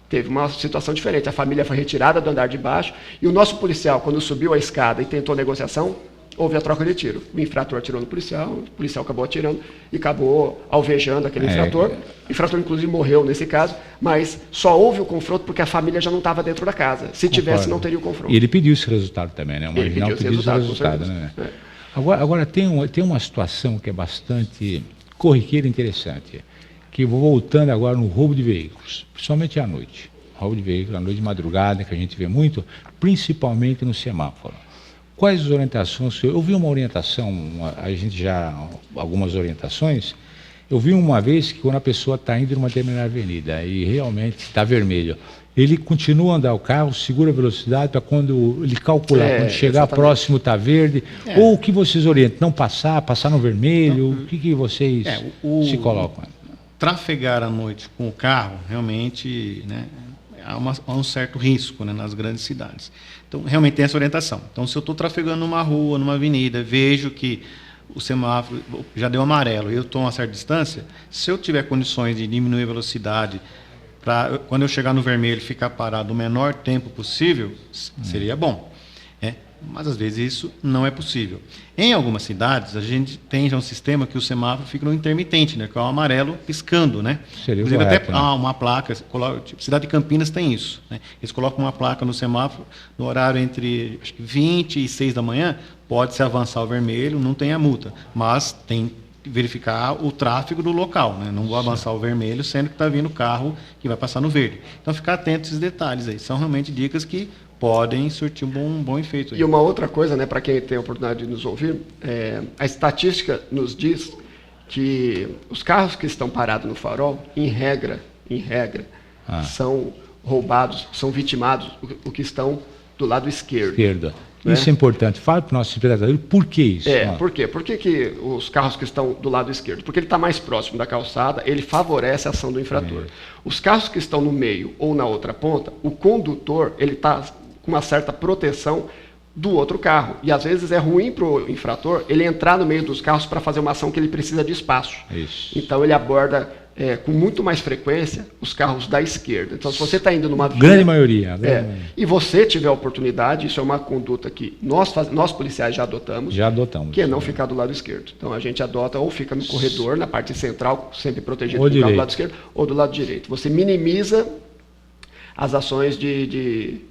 B: teve uma situação diferente. A família foi retirada do andar de baixo e o nosso policial, quando subiu a escada e tentou negociação, houve a troca de tiro. O infrator atirou no policial, o policial acabou atirando e acabou alvejando aquele infrator. O infrator, inclusive, morreu nesse caso, mas só houve o confronto porque a família já não estava dentro da casa. Se tivesse, não teria o confronto.
A: E ele pediu esse resultado também, né? O marginal pediu esse resultado, né? Agora tem uma situação que é bastante corriqueira e interessante, que voltando agora no roubo de veículos, principalmente à noite. Roubo de veículos à noite, de madrugada, que a gente vê muito, principalmente no semáforo. Quais as orientações? Eu vi uma orientação, algumas orientações. Eu vi uma vez que quando a pessoa está indo numa determinada avenida e realmente está vermelho, ele continua a andar o carro, segura a velocidade para quando ele calcular, quando chegar exatamente. Próximo está verde. Ou o que vocês orientam? Não passar no vermelho? O que vocês se colocam?
C: Trafegar à noite com o carro, realmente, né, há um certo risco, né, nas grandes cidades. Então, realmente tem essa orientação. Então, se eu estou trafegando numa rua, numa avenida, vejo que o semáforo já deu amarelo e eu estou a uma certa distância, se eu tiver condições de diminuir a velocidade para, quando eu chegar no vermelho, ficar parado o menor tempo possível, seria bom. mas às vezes isso não é possível. Em algumas cidades, a gente tem já um sistema que o semáforo fica no intermitente, né, que é o amarelo piscando, né?
A: Seria
C: Inclusive
A: correto,
C: até
A: né?
C: uma placa, tipo, cidade de Campinas tem isso, né? Eles colocam uma placa no semáforo no horário entre acho que 20 e 6 da manhã, pode-se avançar o vermelho, não tem a multa, mas tem que verificar o tráfego do local, né? Não vou avançar o vermelho, sendo que está vindo o carro que vai passar no verde. Então, ficar atento a esses detalhes aí. São realmente dicas que podem surtir um bom efeito aí.
B: E uma outra coisa, né, para quem tem a oportunidade de nos ouvir, a estatística nos diz que os carros que estão parados no farol, em regra, são roubados, são vitimados, o que estão do lado esquerdo. Né?
A: Isso é importante. Fala para o nosso espectador por que isso.
B: Por quê? Por que os carros que estão do lado esquerdo? Porque ele está mais próximo da calçada, ele favorece a ação do infrator. Os carros que estão no meio ou na outra ponta, o condutor ele está com uma certa proteção do outro carro. E às vezes é ruim para o infrator ele entrar no meio dos carros para fazer uma ação que ele precisa de espaço.
A: Isso.
B: Então ele aborda com muito mais frequência os carros da esquerda. Então se você está indo numa via...
A: Grande maioria.
B: E você tiver a oportunidade, isso é uma conduta que nós policiais já adotamos. Que é não ficar do lado esquerdo. Então a gente adota ou fica no corredor, na parte central, sempre protegido do carro do lado esquerdo, ou do lado direito. Você minimiza as ações de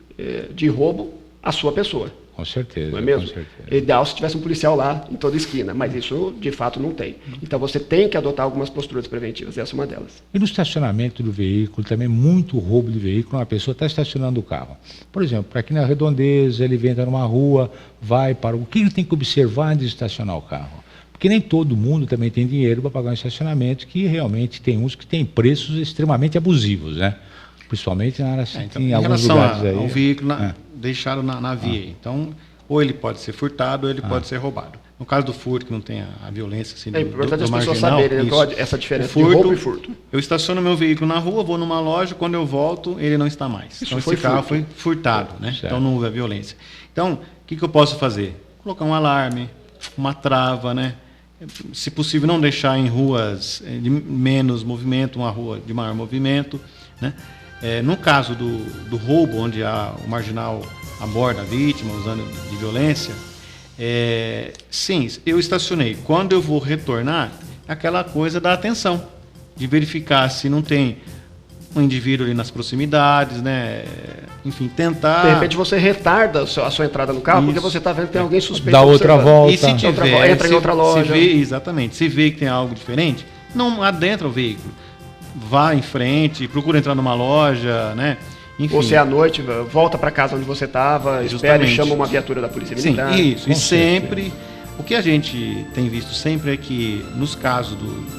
B: roubo à sua pessoa.
A: Com certeza.
B: Não é mesmo?
A: Com certeza.
B: É ideal se tivesse um policial lá em toda esquina, mas isso de fato não tem. Então você tem que adotar algumas posturas preventivas, essa é uma delas.
A: E no estacionamento do veículo, também muito roubo de veículo, uma pessoa está estacionando o carro. Por exemplo, aqui na Redondeza, ele entra numa rua, vai para o que ele tem que observar antes de estacionar o carro? Porque nem todo mundo também tem dinheiro para pagar um estacionamento, que realmente tem uns que têm preços extremamente abusivos, né? Principalmente na área,
C: então,
A: em
C: em
A: alguns
C: relação
A: lugares aí.
C: ao veículo deixado na via. Então, ou ele pode ser furtado, ou ele pode ser roubado. No caso do furto, que não tem a violência assim,
B: É importante
C: do
B: as pessoas
C: marginal,
B: saberem essa diferença
C: furto,
B: de roubo e furto.
C: Eu estaciono meu veículo na rua, vou numa loja, quando eu volto, ele não está mais.
B: Isso
C: então, esse carro foi furtado, né?
A: Certo.
C: Então, não houve a violência. Então, o que eu posso fazer? Colocar um alarme, uma trava, né? Se possível, não deixar em ruas de menos movimento, uma rua de maior movimento, né? No caso do roubo, onde o marginal aborda a vítima usando de violência, sim, eu estacionei. Quando eu vou retornar, aquela coisa da atenção, de verificar se não tem um indivíduo ali nas proximidades, né? Enfim, tentar...
B: De repente você retarda a sua entrada no carro, porque você está vendo que tem alguém suspeito.
A: Dá outra volta.
C: E se tiver,
B: entra em outra loja.
C: Exatamente. Se vê que tem algo diferente, não adentra o veículo. Vá em frente, procura entrar numa loja, né? Enfim.
B: Ou se é à noite, volta para casa onde você estava, espera e chama uma viatura da Polícia Militar.
C: Sim, isso. E sempre, o que a gente tem visto sempre é que, nos casos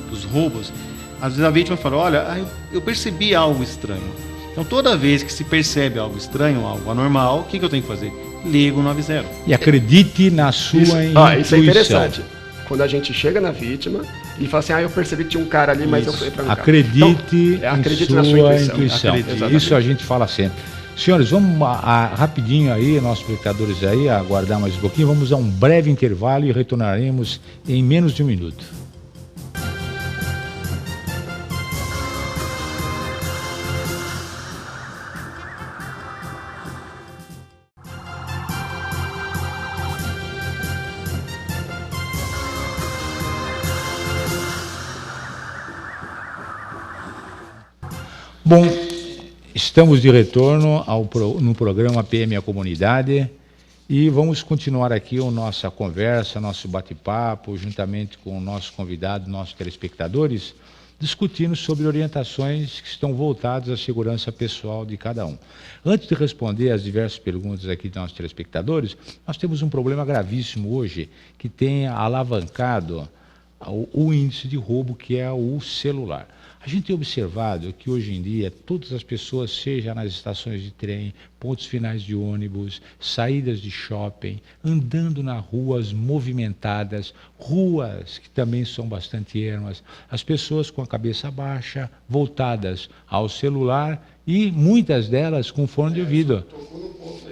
C: dos roubos, às vezes a vítima fala, olha, eu percebi algo estranho. Então, toda vez que se percebe algo estranho, algo anormal, o que eu tenho que fazer? Liga o 90.
A: E acredite na sua intuição.
B: Isso é interessante. Quando a gente chega na vítima e fala assim, eu percebi que tinha um cara ali, mas eu fui entrar no carro.
A: Acredite
B: na sua intuição.
A: Isso a gente fala sempre. Senhores, vamos rapidinho aí, nossos espectadores aí, aguardar mais um pouquinho. Vamos a um breve intervalo e retornaremos em menos de um minuto. Bom, estamos de retorno no programa PM a Comunidade e vamos continuar aqui a nossa conversa, nosso bate-papo, juntamente com o nosso convidado, nossos telespectadores, discutindo sobre orientações que estão voltadas à segurança pessoal de cada um. Antes de responder às diversas perguntas aqui dos nossos telespectadores, nós temos um problema gravíssimo hoje que tem alavancado o índice de roubo, que é o celular. A gente tem observado que hoje em dia todas as pessoas, seja nas estações de trem, pontos finais de ônibus, saídas de shopping, andando nas ruas movimentadas, ruas que também são bastante ermas, as pessoas com a cabeça baixa, voltadas ao celular e muitas delas com fone de ouvido.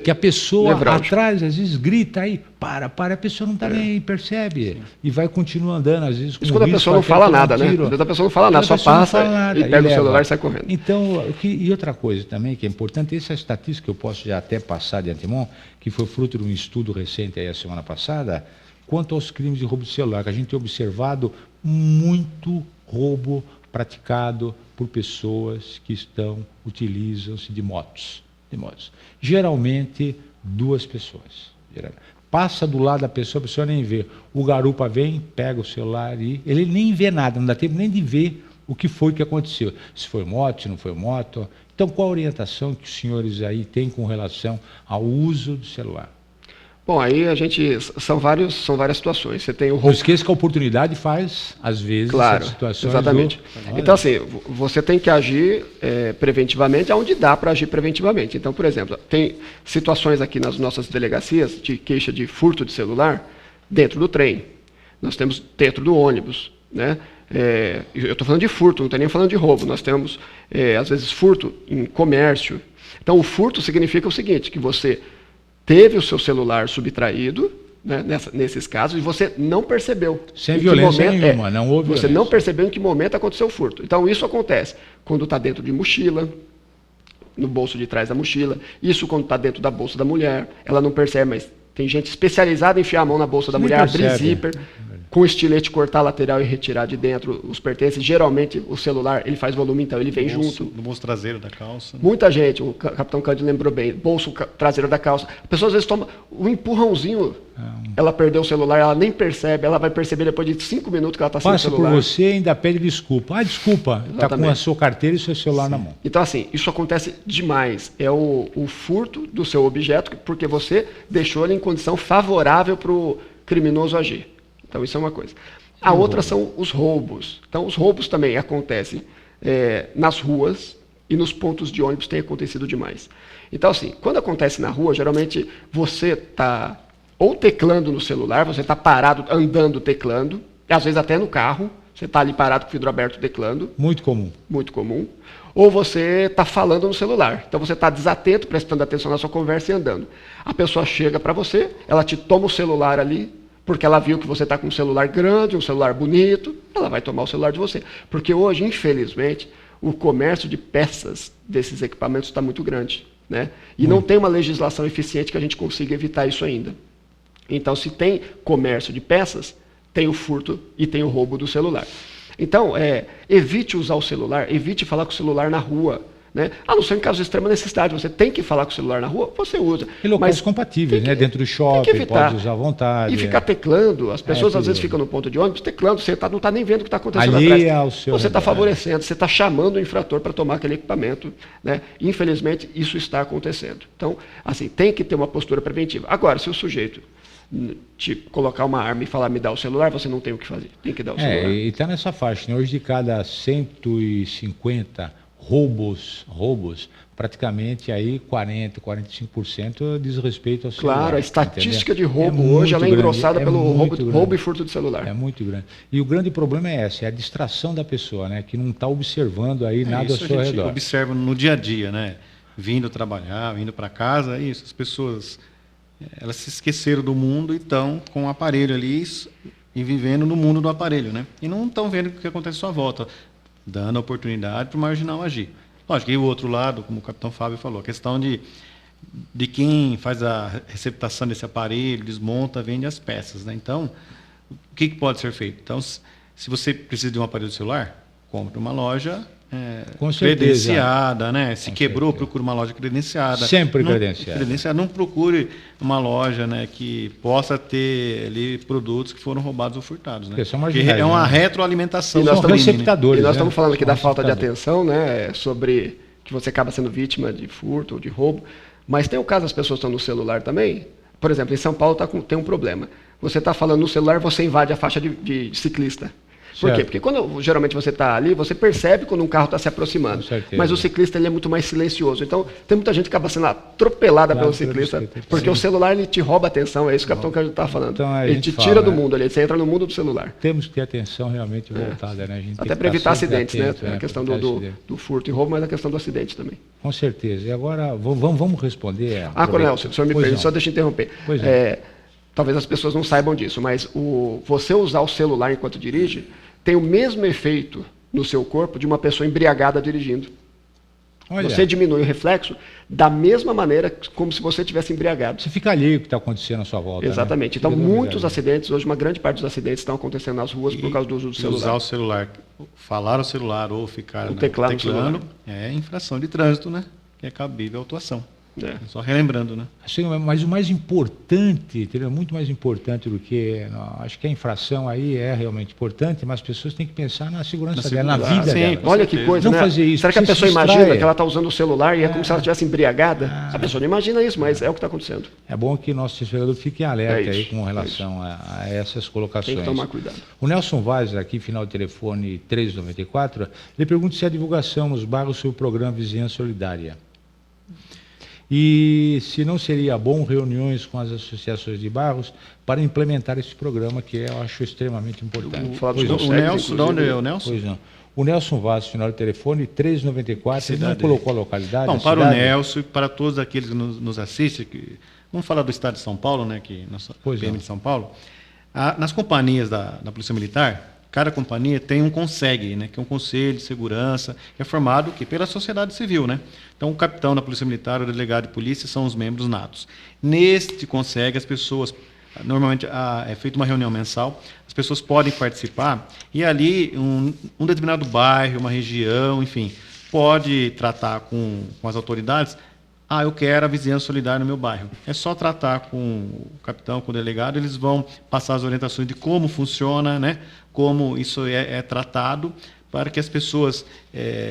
A: Que a pessoa atrás, às vezes, grita aí, para, a pessoa não está nem aí, percebe? E vai continuar andando, às vezes, com
B: isso quando a pessoa não fala nada, né? Às vezes a pessoa não fala nada, só passa fala nada, e pega o celular e sai correndo.
A: Então, e outra coisa também que é importante, essa estatística que eu posso já até passar de antemão, que foi fruto de um estudo recente aí a semana passada, quanto aos crimes de roubo de celular, que a gente tem observado muito roubo praticado por pessoas que utilizam-se de motos. Geralmente, 2 pessoas. Passa do lado da pessoa, a pessoa nem vê. O garupa vem, pega o celular e ele nem vê nada, não dá tempo nem de ver o que foi que aconteceu. Se foi moto, se não foi moto. Então, qual a orientação que os senhores aí têm com relação ao uso do celular?
B: Bom, aí são várias situações. Você tem o roubo.
A: Não esqueça que a oportunidade faz, às vezes,
B: claro,
A: situações.
B: Exatamente. Então, assim, você tem que agir preventivamente onde dá para agir preventivamente. Então, por exemplo, tem situações aqui nas nossas delegacias de queixa de furto de celular dentro do trem. Nós temos dentro do ônibus, né? Eu estou falando de furto, não estou nem falando de roubo. Nós temos, às vezes, furto em comércio. Então, o furto significa o seguinte, que você teve o seu celular subtraído, né, nesses casos, e você não percebeu.
A: Sem violência nenhuma, não houve
B: Você
A: violência.
B: não percebeu em que momento aconteceu o furto. Então, isso acontece quando está dentro de mochila, no bolso de trás da mochila, isso quando está dentro da bolsa da mulher, ela não percebe, mas tem gente especializada em enfiar a mão na bolsa da mulher, abrir zíper, com estilete cortar a lateral e retirar de dentro os pertences. Geralmente, o celular, ele faz volume, então ele vem junto.
C: No bolso traseiro da calça.
B: Muita gente, o capitão Cândido lembrou bem, bolso traseiro da calça. A pessoa às vezes toma um empurrãozinho, ela perdeu o celular, ela nem percebe, ela vai perceber depois de 5 minutos que ela está sem o celular.
A: Passa por você e ainda pede desculpa. Desculpa, está com a sua carteira e o seu celular na mão.
B: Então, assim, isso acontece demais. É o furto do seu objeto, porque você deixou ele em condição favorável para o criminoso agir. Então, isso é uma coisa. A outra são os roubos. Então, os roubos também acontecem nas ruas e nos pontos de ônibus tem acontecido demais. Então, assim, quando acontece na rua, geralmente você está ou teclando no celular, você está parado, andando, teclando, às vezes até no carro, você está ali parado com o vidro aberto, teclando.
A: Muito comum.
B: Muito comum. Ou você está falando no celular. Então, você está desatento, prestando atenção na sua conversa e andando. A pessoa chega para você, ela te toma o celular ali, porque ela viu que você está com um celular grande, um celular bonito, ela vai tomar o celular de você. Porque hoje, infelizmente, o comércio de peças desses equipamentos está muito grande, né? E não tem uma legislação eficiente que a gente consiga evitar isso ainda. Então, se tem comércio de peças, tem o furto e tem o roubo do celular. Então, evite usar o celular, evite falar com o celular na rua. Né? A não ser em caso de extrema necessidade, você tem que falar com o celular na rua, você usa.
A: E locais compatíveis, né? Dentro do shopping, pode usar à vontade.
B: E ficar teclando, as pessoas às vezes ficam no ponto de ônibus teclando, você não está nem vendo o que está acontecendo atrás. Você está favorecendo, você está chamando o infrator para tomar aquele equipamento. Né? Infelizmente, isso está acontecendo. Então, assim, tem que ter uma postura preventiva. Agora, se o sujeito te colocar uma arma e falar, me dá o celular, você não tem o que fazer, tem que dar o celular.
A: E está nessa faixa, né? Hoje de cada 150 roubos, praticamente aí 40-45% diz respeito ao celular.
B: Claro, a estatística de roubo hoje ela é engrossada pelo roubo e furto de celular.
A: É muito grande. E o grande problema é esse, é a distração da pessoa, né? Que não está observando aí nada ao seu redor.
C: Isso a gente observa no dia a dia, né? Vindo trabalhar, vindo para casa, isso, as pessoas elas se esqueceram do mundo e estão com o aparelho ali e vivendo no mundo do aparelho, né? E não estão vendo o que acontece à sua volta, dando a oportunidade para o marginal agir. Lógico, e o outro lado, como o capitão Fábio falou, a questão de quem faz a receptação desse aparelho, desmonta, vende as peças, né? Então, o que pode ser feito? Então, se você precisa de um aparelho celular, compre uma loja credenciada, né? Se quebrou, procure uma loja credenciada.
A: Sempre credenciada.
C: Não procure uma loja, né, que possa ter ali produtos que foram roubados ou furtados, né? Porque é uma retroalimentação.
B: E nós
A: receptadores.
B: E nós estamos falando aqui da falta de atenção, né, sobre que você acaba sendo vítima de furto ou de roubo. Mas tem o caso das pessoas que estão no celular também. Por exemplo, em São Paulo tem um problema. Você está falando no celular, você invade a faixa de ciclista. Por quê? Porque quando geralmente você está ali, você percebe quando um carro está se aproximando. Mas o ciclista ele é muito mais silencioso. Então, tem muita gente que acaba sendo atropelada pelo ciclista, porque o celular ele te rouba a atenção, é isso que o capitão Cândido está falando. Então, ele te tira do mundo, você entra no mundo do celular.
A: Temos que ter atenção realmente voltada, né? A gente
B: até para evitar acidentes, atento, né? A questão do furto e roubo, mas a questão do acidente também.
A: Com certeza. E agora, vamos responder...
B: Coronel, se o senhor me permite, só deixa eu interromper. Talvez as pessoas não saibam disso, mas você usar o celular enquanto dirige tem o mesmo efeito no seu corpo de uma pessoa embriagada dirigindo.
A: Olha,
B: Você diminui o reflexo da mesma maneira como se você tivesse embriagado.
A: você fica alheio ao que está acontecendo à sua volta.
B: Exatamente.
A: Né?
B: Então,
A: Fica
B: muitos
A: doido.
B: acidentes, hoje uma grande parte dos acidentes estão acontecendo nas ruas por causa do uso do
C: Usar
B: celular.
C: o celular, falar o celular ou ficar
B: teclado no celular.
C: é infração de trânsito, né? Que é cabível à autuação.
B: É.
C: Só relembrando, né?
A: Assim, mas o mais importante, entendeu? Muito mais importante do que... Acho que a infração aí é realmente importante, mas as pessoas têm que pensar na segurança dela, na vida
C: sim,
A: dela.
C: com
B: Olha que
C: certeza.
B: coisa,
A: Não
B: né?
A: fazer isso,
B: Será que a
A: você
B: pessoa
A: se
B: imagina
A: distrai.
B: que ela está usando o celular e é como se ela estivesse embriagada? A pessoa não imagina isso, mas é o que está acontecendo.
A: É bom que nossos espectadores fiquem alerta
B: É
A: aí
B: isso,
A: com relação a essas colocações.
B: Tem que tomar cuidado.
A: O Nelson Vaz, aqui, final de telefone 394, ele pergunta se há divulgação nos bairros sobre o programa Vizinhança Solidária. E se não seria bom reuniões com as associações de bairros para implementar esse programa, que eu acho extremamente importante.
B: Vou falar
A: Pois
B: dos
A: não.
C: O
B: conselhos,
C: Nelson, de onde é
B: inclusive.
C: o Nelson?
A: Pois não. O Nelson Vaz, final de telefone 394, ele não
C: Cidade.
A: colocou a localidade?
C: Bom,
A: a
C: para
A: cidade?
C: o Nelson e para todos aqueles que nos assistem, vamos falar do Estado de São Paulo, né, que nossa
A: Pois
C: PM
A: não.
C: de São Paulo, nas companhias da Polícia Militar, cada companhia tem um CONSEG, né, que é um Conselho de Segurança, que é formado pela sociedade civil, né? Então, o capitão da Polícia Militar, o delegado de polícia, são os membros natos. Neste CONSEG, as pessoas, normalmente é feita uma reunião mensal, as pessoas podem participar e ali um determinado bairro, uma região, enfim, pode tratar com as autoridades. Eu quero a vizinhança solidária no meu bairro. É só tratar com o capitão, com o delegado, eles vão passar as orientações de como funciona, né? Como isso é tratado, para que as pessoas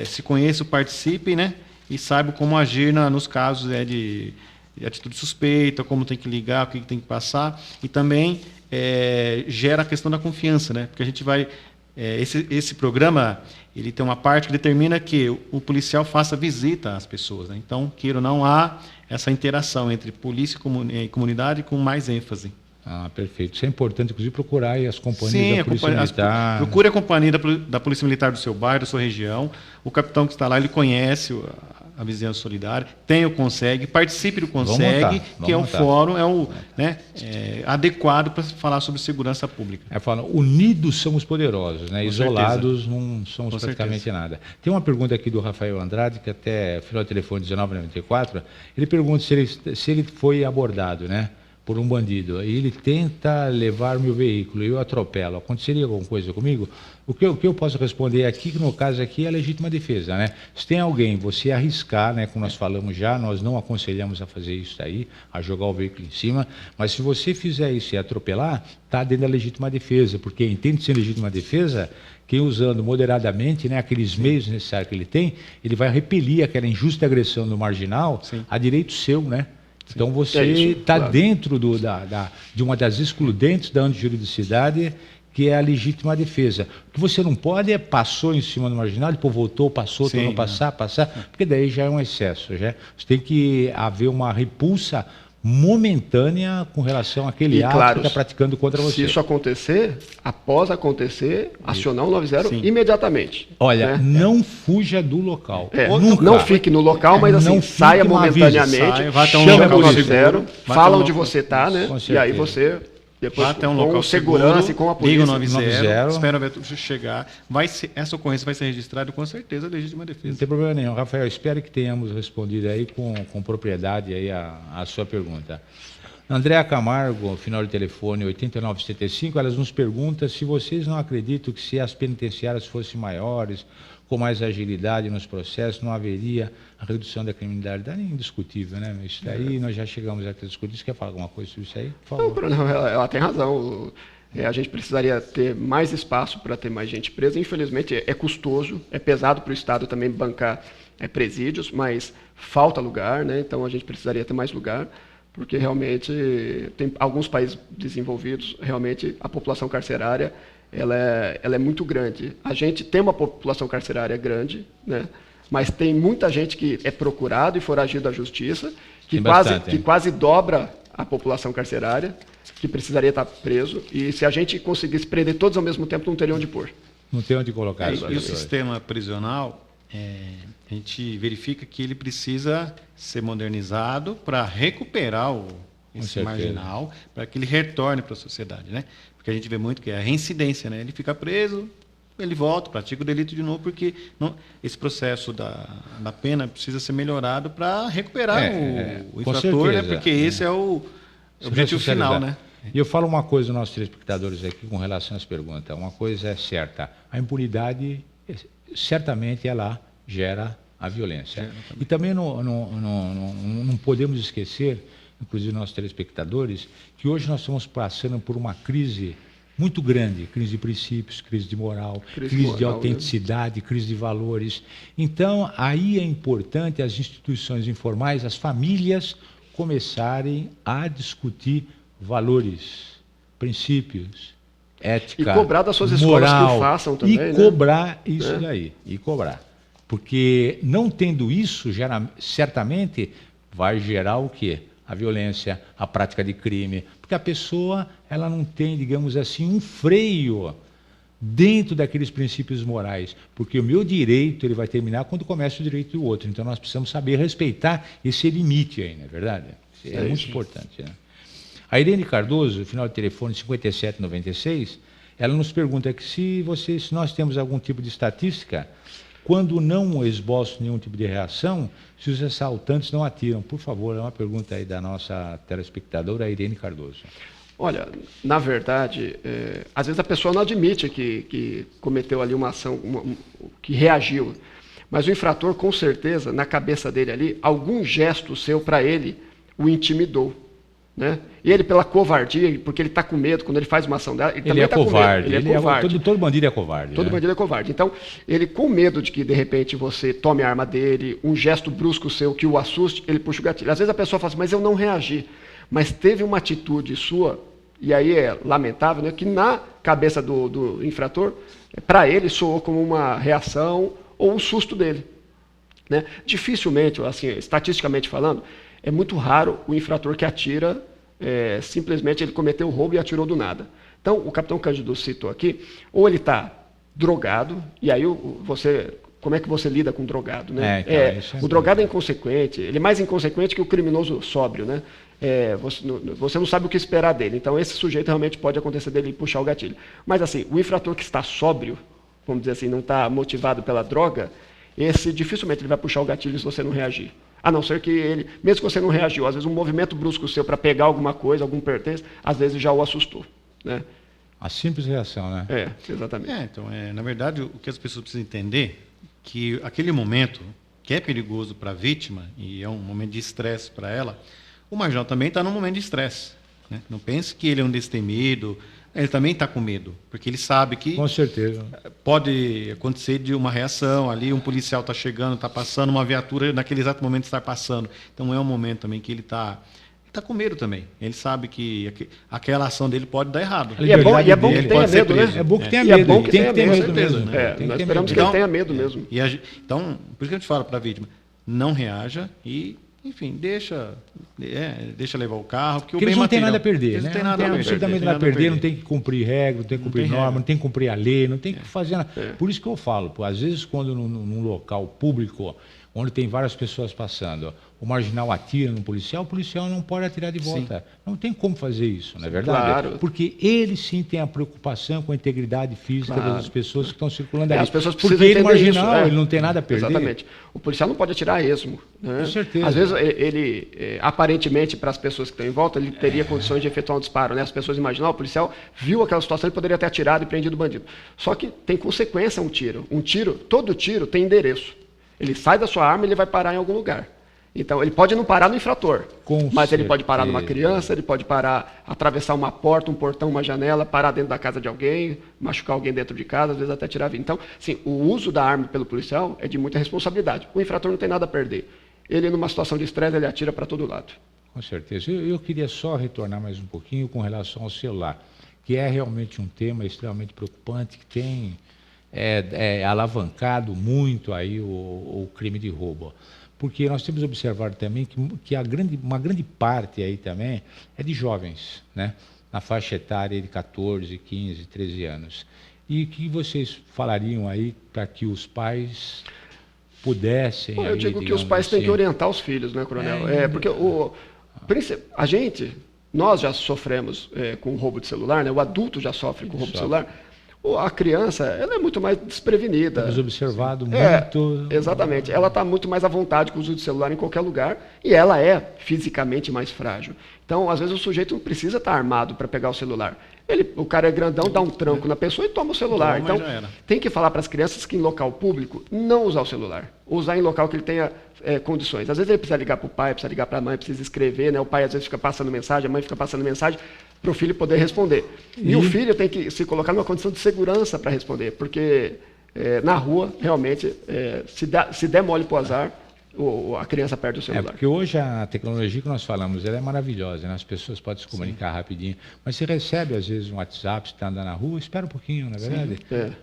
C: se conheçam, participem, né? E saibam como agir nos casos de atitude suspeita, como tem que ligar, o que tem que passar. E também gera a questão da confiança, né? Porque a gente vai... Esse programa, ele tem uma parte que determina que o policial faça visita às pessoas, né? Então, queira ou não, há essa interação entre polícia e comunidade com mais ênfase.
A: Perfeito. Isso é importante, inclusive, procurar aí as companhias
C: Sim,
A: da Polícia Militar.
C: procure a companhia da Polícia Militar do seu bairro, da sua região. O capitão que está lá, ele conhece a vizinhança solidária, tem o CONSEG, participe do CONSEG, que é um fórum, adequado para falar sobre segurança pública.
A: Fala, unidos somos poderosos, né?
C: Com
A: Isolados
C: certeza.
A: não somos
C: Com
A: praticamente
C: certeza.
A: nada. Tem uma pergunta aqui do Rafael Andrade, que até final do telefone 1994, ele pergunta se ele foi abordado, né? Por um bandido, e ele tenta levar meu veículo, eu atropelo, aconteceria alguma coisa comigo? O que eu posso responder aqui, que no caso aqui é a legítima defesa, né? Se tem alguém, você arriscar, né, como nós falamos já, nós não aconselhamos a fazer isso aí, a jogar o veículo em cima, mas se você fizer isso e atropelar, está dentro da legítima defesa, porque entende ser legítima defesa, quem usando moderadamente, né, aqueles meios necessários que ele tem, ele vai repelir aquela injusta agressão do marginal a direito seu, né? Então você está dentro de uma das excludentes da antijuridicidade, que é a legítima defesa. O que você não pode passou em cima do marginal, depois voltou, passou, tornou passar, porque daí já é um excesso. Você tem que haver uma repulsa momentânea com relação àquele ato que está praticando contra você.
B: Se isso acontecer, após acontecer, acionar o 90 imediatamente.
A: Olha, não fuja do local.
B: Não fique no local, mas assim, saia momentaneamente, chame o 90, fala onde você está, né? E aí você... Depois,
C: até um
B: com
C: local
B: segurança
C: seguro,
B: e com a polícia.
C: Liga o 90, espera ver chegar. Essa ocorrência vai ser registrada com certeza a legítima defesa.
A: Não tem problema nenhum. Rafael, espero que tenhamos respondido aí com propriedade aí a sua pergunta. Andréa Camargo, final de telefone 8975, elas nos perguntam se vocês não acreditam que se as penitenciárias fossem maiores, com mais agilidade nos processos, não haveria a redução da criminalidade. É indiscutível, né? Isso daí nós já chegamos a discutir. Você quer falar alguma coisa sobre isso aí? Por favor.
B: Não, ela tem razão. A gente precisaria ter mais espaço para ter mais gente presa. Infelizmente, é custoso, é pesado para o Estado também bancar presídios, mas falta lugar, né? Então a gente precisaria ter mais lugar, porque realmente tem alguns países desenvolvidos, realmente a população carcerária ela é muito grande. A gente tem uma população carcerária grande, né? Mas tem muita gente que é procurado e foragido da justiça, que quase dobra a população carcerária, que precisaria estar preso, e se a gente conseguisse prender todos ao mesmo tempo, não teria onde pôr.
A: Não tem onde colocar.
C: E o sistema prisional, a gente verifica que ele precisa ser modernizado para recuperar esse marginal, para que ele retorne para a sociedade, né? Porque a gente vê muito que é a reincidência, né? Ele fica preso, ele volta, pratica o delito de novo, porque esse processo da pena precisa ser melhorado para recuperar o infrator, né? Porque esse é o objetivo final, né?
A: E eu falo uma coisa aos nossos telespectadores aqui com relação às perguntas. Uma coisa é certa, a impunidade, certamente, ela gera a violência. E também não podemos esquecer, inclusive nossos telespectadores, que hoje nós estamos passando por uma crise muito grande, crise de princípios, crise de moral, crise de autenticidade, crise de valores. Então, aí é importante as instituições informais, as famílias, começarem a discutir valores, princípios, ética,
B: e cobrar das suas
A: moral,
B: escolas que o façam também,
A: e cobrar isso daí, e cobrar. Porque não tendo isso, certamente vai gerar o quê? A violência, a prática de crime, porque a pessoa ela não tem, digamos assim, um freio dentro daqueles princípios morais, porque o meu direito ele vai terminar quando começa o direito do outro. Então nós precisamos saber respeitar esse limite aí, não é verdade? É muito importante, né? A Irene Cardoso, final de telefone 5796, ela nos pergunta que se nós temos algum tipo de estatística, quando não esboço nenhum tipo de reação, se os assaltantes não atiram. Por favor, é uma pergunta aí da nossa telespectadora, a Irene Cardoso.
B: Olha, na verdade, às vezes a pessoa não admite que cometeu ali uma ação, que reagiu. Mas o infrator, com certeza, na cabeça dele ali, algum gesto seu para ele o intimidou. Né? E ele, pela covardia, porque ele está com medo, quando ele faz uma ação dela, ele também está com medo. Ele é covarde.
A: Todo bandido é covarde.
B: Todo bandido é covarde. Então, ele com medo de que, de repente, você tome a arma dele, um gesto brusco seu que o assuste, ele puxa o gatilho. Às vezes a pessoa fala assim, mas eu não reagi. Mas teve uma atitude sua, e aí é lamentável, né, que na cabeça do infrator, para ele soou como uma reação ou um susto dele. Né? Dificilmente, assim, estatisticamente falando, é muito raro o infrator que atira, simplesmente ele cometeu o roubo e atirou do nada. Então, o capitão Cândido citou aqui, ou ele está drogado, e aí como é que você lida com o drogado? Né? O drogado é inconsequente, ele é mais inconsequente que o criminoso sóbrio. Né? Você não sabe o que esperar dele, então esse sujeito realmente pode acontecer dele puxar o gatilho. Mas assim, o infrator que está sóbrio, vamos dizer assim, não está motivado pela droga, esse dificilmente ele vai puxar o gatilho se você não reagir. A não ser que ele, mesmo que você não reagiu, às vezes um movimento brusco seu para pegar alguma coisa, algum pertence, às vezes já o assustou. Né?
A: A simples reação, né?
B: Exatamente.
C: Então, na verdade, o que as pessoas precisam entender que aquele momento que é perigoso para a vítima, e é um momento de estresse para ela, o marginal também está num momento de estresse. Né? Não pense que ele é um destemido, ele também está com medo, porque ele sabe que
A: com certeza
C: pode acontecer de uma reação ali, um policial está chegando, está passando, uma viatura naquele exato momento está passando. Então é um momento também que ele está com medo também. Ele sabe que aquela ação dele pode dar errado.
B: E é bom que tenha medo, né?
A: É bom que tenha medo.
B: É bom que tenha medo
A: mesmo.
B: Nós esperamos que ele tenha medo mesmo.
C: Então, por isso que a gente fala para a vítima, não reaja e, enfim, deixa levar o carro, porque
A: eles não têm nada a perder,
C: eles
A: né?
C: não têm nada a
A: perder, não tem que cumprir regra, não tem que cumprir norma, não tem que cumprir a lei, não tem que fazer nada. Por isso que eu falo, às vezes quando num local público, onde tem várias pessoas passando, o marginal atira no policial, o policial não pode atirar de volta. Sim. Não tem como fazer isso, não é verdade?
B: Claro.
A: Porque ele sim tem a preocupação com a integridade física das pessoas que estão circulando ali.
B: As pessoas precisam
A: porque ele
B: entender
A: marginal,
B: isso,
A: ele não tem nada a perder.
B: Exatamente. O policial não pode atirar a esmo. Né?
A: Com certeza.
B: Às vezes ele, aparentemente, para as pessoas que estão em volta, ele teria condições de efetuar um disparo. Né? As pessoas imaginam, o policial viu aquela situação, ele poderia ter atirado e prendido o bandido. Só que tem consequência um tiro. Todo tiro tem endereço. Ele sai da sua arma e ele vai parar em algum lugar. Então, ele pode não parar no infrator, mas ele pode parar numa criança, ele pode parar, atravessar uma porta, um portão, uma janela, parar dentro da casa de alguém, machucar alguém dentro de casa, às vezes até tirar a vida. Então, sim, o uso da arma pelo policial é de muita responsabilidade. O infrator não tem nada a perder. Ele, numa situação de estresse, ele atira para todo lado.
A: Com certeza. Eu queria só retornar mais um pouquinho com relação ao celular, que é realmente um tema extremamente preocupante, que tem alavancado muito aí o crime de roubo. Porque nós temos observado também que uma grande parte aí também é de jovens, né? Na faixa etária de 14, 15, 13 anos. E o que vocês falariam aí para que os pais pudessem...
B: Eu digo que os pais têm que orientar os filhos, né, Coronel? Porque nós já sofremos com roubo de celular, né? O adulto já sofre com roubo de celular. A criança, ela é muito mais desprevenida.
A: Temos observado muito...
B: Exatamente. Ela está muito mais à vontade com o uso de celular em qualquer lugar e ela é fisicamente mais frágil. Então, às vezes, o sujeito não precisa estar armado para pegar o celular. O cara é grandão, dá um tranco na pessoa e toma o celular. Então, tem que falar para as crianças que em local público não usar o celular. Usar em local que ele tenha condições. Às vezes ele precisa ligar para o pai, precisa ligar para a mãe, precisa escrever, né? O pai às vezes fica passando mensagem, a mãe fica passando mensagem para o filho poder responder. E o filho tem que se colocar numa condição de segurança para responder, porque na rua, realmente, se der mole para o azar, a criança perde o celular.
A: Porque hoje a tecnologia que nós falamos, ela é maravilhosa, né? As pessoas podem se comunicar rapidinho, mas você recebe às vezes um WhatsApp, você está andando na rua, espera um pouquinho, não é verdade?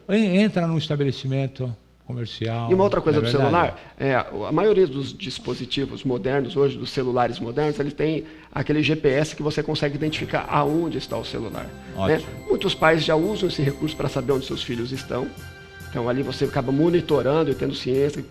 A: Entra num estabelecimento comercial.
B: E uma outra coisa do celular, a maioria dos dispositivos modernos hoje, dos celulares modernos, eles têm aquele GPS que você consegue identificar aonde está o celular. Né? Muitos pais já usam esse recurso para saber onde seus filhos estão. Então ali você acaba monitorando e tendo ciência.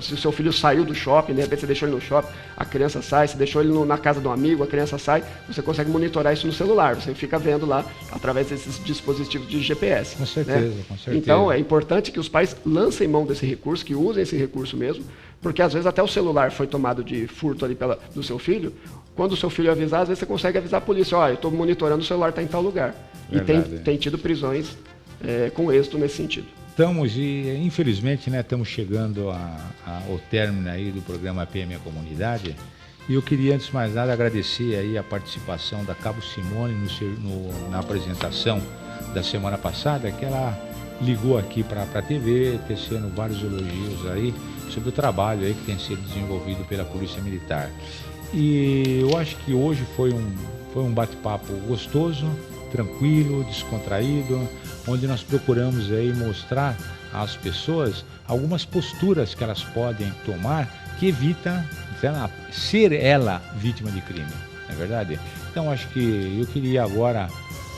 B: Se o seu filho saiu do shopping, de repente você deixou ele no shopping, a criança sai, se deixou ele na casa de um amigo, a criança sai, você consegue monitorar isso no celular. Você fica vendo lá através desses dispositivos de GPS.
A: Com certeza,
B: né?
A: Com certeza.
B: Então é importante que os pais lancem mão desse recurso, que usem esse recurso mesmo, porque às vezes até o celular foi tomado de furto ali do seu filho. Quando o seu filho avisar, às vezes você consegue avisar a polícia, eu estou monitorando, o celular está em tal lugar. Verdade. E tem tido prisões com êxito nesse sentido.
A: Infelizmente, né, estamos chegando ao término aí do programa PM a Comunidade, e eu queria, antes de mais nada, agradecer aí a participação da Cabo Simone na apresentação da semana passada, que ela ligou aqui para a TV, tecendo vários elogios aí sobre o trabalho aí que tem sido desenvolvido pela Polícia Militar. E eu acho que hoje foi um bate-papo gostoso, tranquilo, descontraído, onde nós procuramos aí mostrar às pessoas algumas posturas que elas podem tomar que evita ser ela vítima de crime, não é verdade? Então acho que eu queria agora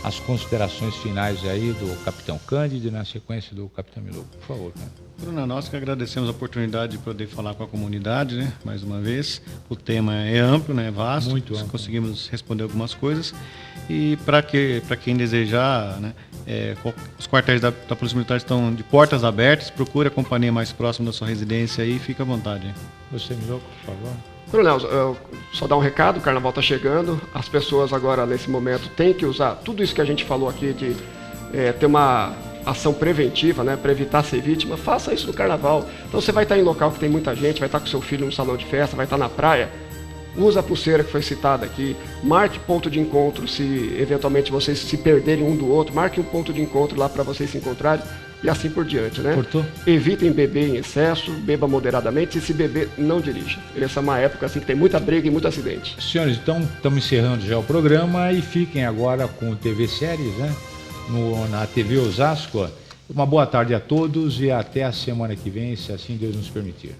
A: as considerações finais aí do Capitão Cândido e na sequência do Capitão Miluco. Por favor, cara.
C: Bruna, nós que agradecemos a oportunidade de poder falar com a comunidade, né? Mais uma vez, o tema é amplo, né? É vasto, muito amplo. Conseguimos responder algumas coisas e para quem desejar, né? Os quartéis da Polícia Militar estão de portas abertas, procure a companhia mais próxima da sua residência e fique à vontade.
A: Você, Miluco, por favor.
B: Coronel, só dar um recado, o Carnaval está chegando, as pessoas agora nesse momento têm que usar tudo isso que a gente falou aqui de ter uma ação preventiva, né, para evitar ser vítima. Faça isso no Carnaval. Então você vai estar em local que tem muita gente, vai estar com seu filho num salão de festa, vai estar na praia, usa a pulseira que foi citada aqui, marque ponto de encontro se eventualmente vocês se perderem um do outro, marque um ponto de encontro lá para vocês se encontrarem e assim por diante, né? Evitem beber em excesso, beba moderadamente e se beber, não dirija. Essa é uma época assim que tem muita briga e muito acidente.
A: Senhores, então estamos encerrando já o programa e fiquem agora com o TV Séries, né? Na TV Osasco. Uma boa tarde a todos e até a semana que vem, se assim Deus nos permitir.